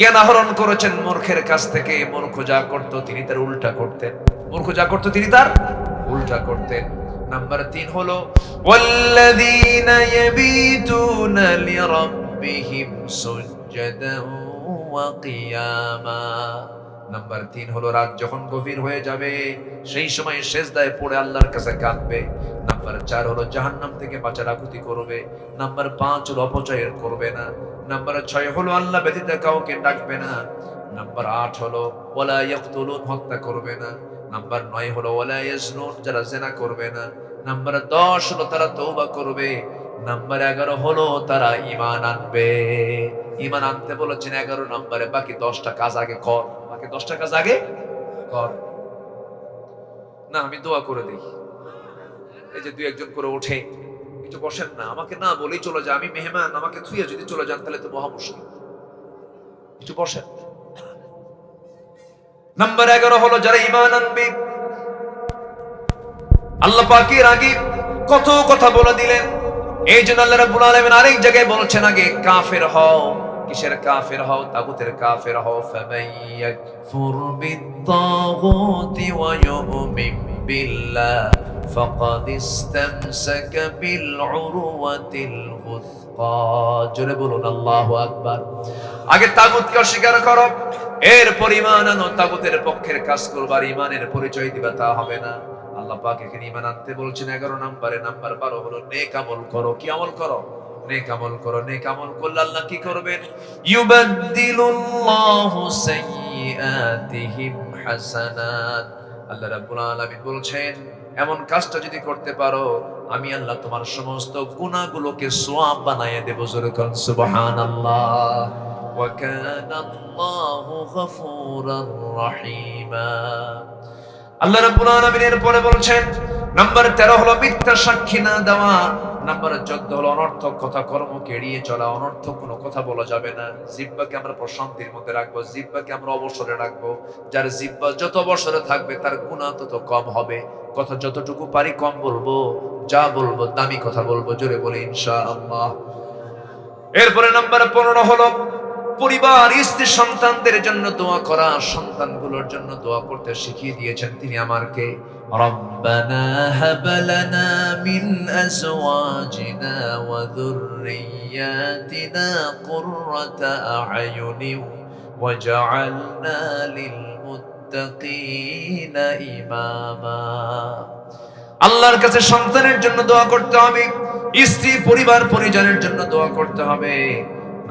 জ্ঞান আহরণ করেছেন মূর্খের কাছ থেকে। মূর্খ যা করতো তিনি তার উল্টা করতেন, মূর্খ যা করতো তিনি তার উল্টা করতেন। নাম্বার 3 হলো ওয়াল্লাযীনা ইয়াবিতুনা লিরাব্বিহিম সুজদান ওয়া কিয়ামা। নাম্বার 3 হলো রাত যখন গভীর হয়ে যাবে সেই সময় সিজদায় পড়ে আল্লাহর কাছে কাঁদবে। নাম্বার 4 হলো জাহান্নাম থেকে বাঁচার আকুতি করবে। নাম্বার 5 হলো অপচয় করবে না। নাম্বার 6 হলো আল্লাহ ব্যতীত কাউকে ডাকবে না। নাম্বার 8 হলো ওয়ালা ইয়াকতুলুন, হত্যা করবে না। নাম্বার 9 হলো ওয়ালা ইয়াজনুন, যারা জিনা করবে না। নাম্বার 10 হলো তারা তওবা করবে। নাম্বার 11 হলো তারা ঈমান আনবে। ঈমান আনতে বলেছেন 11 নম্বরে, বাকি 10টা কাজ আগে কর, বাকি 10টা কাজ আগে কর। না আমি দোয়া করে দেই, এই যে দুই একজন করে ওঠে, একটু বসেন না, আমাকে না বলেই চলে যায়, আমি মেহমান, আমাকে থুইয়া যদি চলে যান তাহলে তো মহা মুশকিল, একটু বসেন। নাম্বার 11 হলো যারা ঈমান আনবে। আল্লাহ পাকের আগে কত কথা বলে দিলেন, এই জন্য আল্লাহ রাব্বুল আলামিন আরেক জায়গায় বলছেন আগে কাফের হও। কিসের কাফের হও? তাগুতের কাফের হও। ফামাইয়াকফুর বিত-তাগুতি ওয়া ইউমিন বিল্লাহ ফাকাদ ইসতামসাকা বিল উরওয়াতিল ওয়াসকা। জোরে বলুন আল্লাহু আকবার। আগে তাগুতকে অস্বীকার করো, এরপর ঈমান আনো। তাগুতের পক্ষের কাজ করবার ঈমানের পরিচয় দিবা তা হবে না। আল্লাহ পাক এখানে ঈমান আনতে বলছেন 11 নম্বরে। নাম্বার 12 হলো নেক আমল করো। কি আমল করো? নেক আমল করো। নেক আমল করলে আল্লাহ কি করবেন? ইউবাদদিলুল্লাহু সাইয়্যাতিহিম হাসানাত। আল্লাহ রাব্বুল আলামিন বলছেন এমন কাজটা যদি করতে পারো আমি আল্লাহ তোমার সমস্ত গুনাহগুলোকে সওয়াব বানায়া দেব। জোরে কোন সুবহানাল্লাহ। ওয়া কানা আল্লাহু গফুরার রহিমা। আল্লাহ রাব্বুল আলামিন এর পরে বলছেন নাম্বার 13 হলো মিথ্যা সাক্ষী না দেওয়া। নাম্বার 14 হলো অনর্থক কথা কর্মকে এড়িয়ে চলা। অনর্থক কোনো কথা বলা যাবে না। জিহ্বাকে আমরা প্রশান্তির মধ্যে রাখবো, জিহ্বাকে আমরা অবসরে রাখবো। যার জিহ্বা যত অবসরে থাকবে তার গুনাহ তত কম হবে। কথা যতটুকু পারি কম বলবো, যা বলবো দামি কথা বলবো। জোরে বলি ইনশাআল্লাহ। এরপরে নাম্বার 15 হলো পরিবার, স্ত্রী, সন্তানদের জন্য দোয়া করা। সন্তানগুলোর জন্য দোয়া করতে শিখিয়ে দিয়েছেন তিনি আমারকে। রব্বানা হাব লানা মিন আজওয়াজিনা ওয়া যুররিয়াতিনা কুররাতা আ'য়ুনি ওয়াজআলনা লিল মুত্তাকিনা ইমামা। আল্লাহর কাছে সন্তানের জন্য দোয়া করতে হবে, স্ত্রী, পরিবার, পরিজনের জন্য দোয়া করতে হবে।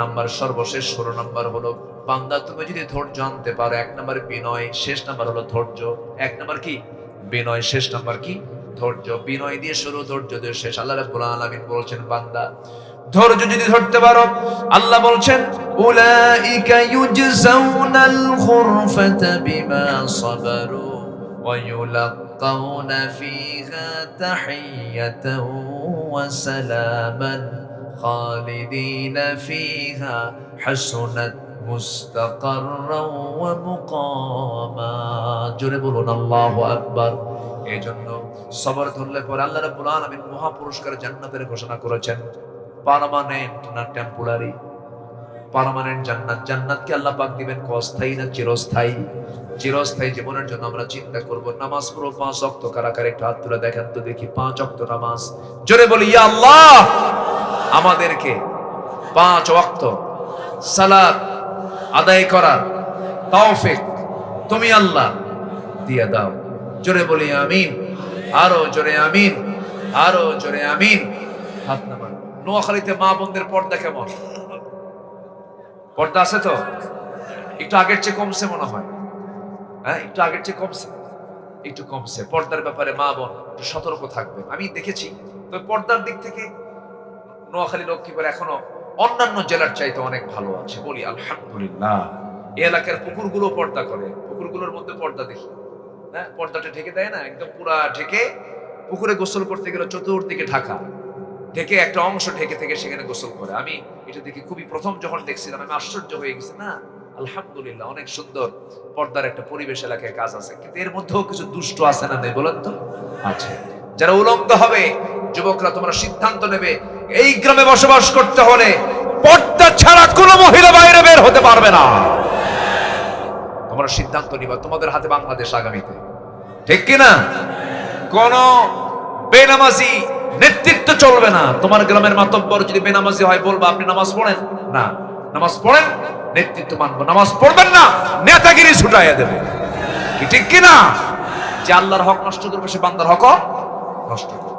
নাম্বার সর্বশেষ 16 নাম্বার হলো বান্দা তুমি যদি ধৈর্য আনতে পারো। 1 নাম্বার বিনয়, শেষ নাম্বার হলো ধৈর্য। 1 নাম্বার কি? বিনয়, শেষ নাম্বার কি? ধৈর্য। বিনয় দিয়ে শুরু, ধৈর্য দিয়ে শেষ। আল্লাহ রাব্বুল আলামিন বলছেন বান্দা ধৈর্য যদি ধরতে পারো, আল্লাহ বলছেন উলাইকা ইউজজাউনাল গুরফাতা বিমা সাবারু ওয়া ইউলাক্কাউনা ফিহা তাহিয়াতান ওয়া সালামান খালিদিনা ফিহা হাসুনাত মুস্তাকাররাও ওয়া মুকামা। জোরে বলুন আল্লাহু আকবার। এজন্য সবর ধরলে পরে আল্লাহ রাব্বুল আলামিন মহা পুরস্কার জান্নাতের ঘোষণা করেছেন। পার্মানেন্ট না টেম্পোরারি? পার্মানেন্ট জান্নাত। জান্নাতকে আল্লাহ পাক দিবেন অস্থায়ী না চিরস্থায়ী? চিরস্থায়ী জীবনের জন্য আমরা চিন্তা করব। নামাজ পড়ো 5 ওয়াক্ত। কারা কারা একটু হাত তুলে দেখেন তো দেখি 5 ওয়াক্ত নামাজ। জোরে বলি ইয়া আল্লাহ আমাদেরকে 5 ওয়াক্ত সালাত আদায় করার তৌফিক তুমি আল্লাহ দিয়ে দাও। জোরে বলি আমিন। আরো জোরে আমিন, আরো জোরে আমিন। হাত নামান। নোয়াখালীতে মা বোনদের পর্দা কেমন? পর্দা আছে তো? একটু আগের চেয়ে কমছে মনে হয়। হ্যাঁ, একটু আগের চেয়ে কমছে, একটু কমছে। পর্দার ব্যাপারে মা বোন একটু সতর্ক থাকবেন। আমি দেখেছি তো পর্দার দিক থেকে নোয়াখালী, লক্ষ্মীপুর এখনো অন্যান্য জেলার চাইতে অনেক ভালো আছে। বলি আলহামদুলিল্লাহ। এই এলাকার পুকুরগুলো পর্দা করে, পুকুরগুলোর মধ্যে পর্দা দেখি। হ্যাঁ, পর্দাটা ঢেকে দেয় না, একদম পুরা ঢেকে। পুকুরে গোসল করতে গেলে চতুর্দিকে ঢাকা, ঢেকে একটা অংশ ঢেকে থেকে সেখানে গোসল করে। আমি এটা দেখি খুবই প্রথম যখন দেখছিলাম আমি আশ্চর্য হয়ে গেছি। না আলহামদুলিল্লাহ, অনেক সুন্দর পর্দার একটা পরিবেশ এলাকায় কাজ আছে। কিন্তু এর মধ্যেও কিছু দুষ্ট আছে না নেই বলেন তো? আছে। যারা উলঙ্গ হবে, যুবকরা তোমরা সিদ্ধান্ত নেবে এই গ্রামে বসবাস করতে হলে পর্দা ছাড়া কোনো মহিলা বাইরে বের হতে পারবে না। তোমরা সিদ্ধান্ত নিবা, তোমাদের হাতে বাংলাদেশ আগামীতে, ঠিক কিনা? কোন বেনামাজি নেতৃত্ব চলবে না। তোমার গ্রামের মাতব্বর যদি বেনামাজি হয় বলবা আপনি নামাজ পড়েন না, নামাজ পড়েন, নেতৃত্ব মানবো। নামাজ পড়বেন না, নেতাগিরি ছুটাইয়া দেবে, কি ঠিক কিনা? যে আল্লাহর হক নষ্ট করবে সে বান্দার হক নষ্ট করবে।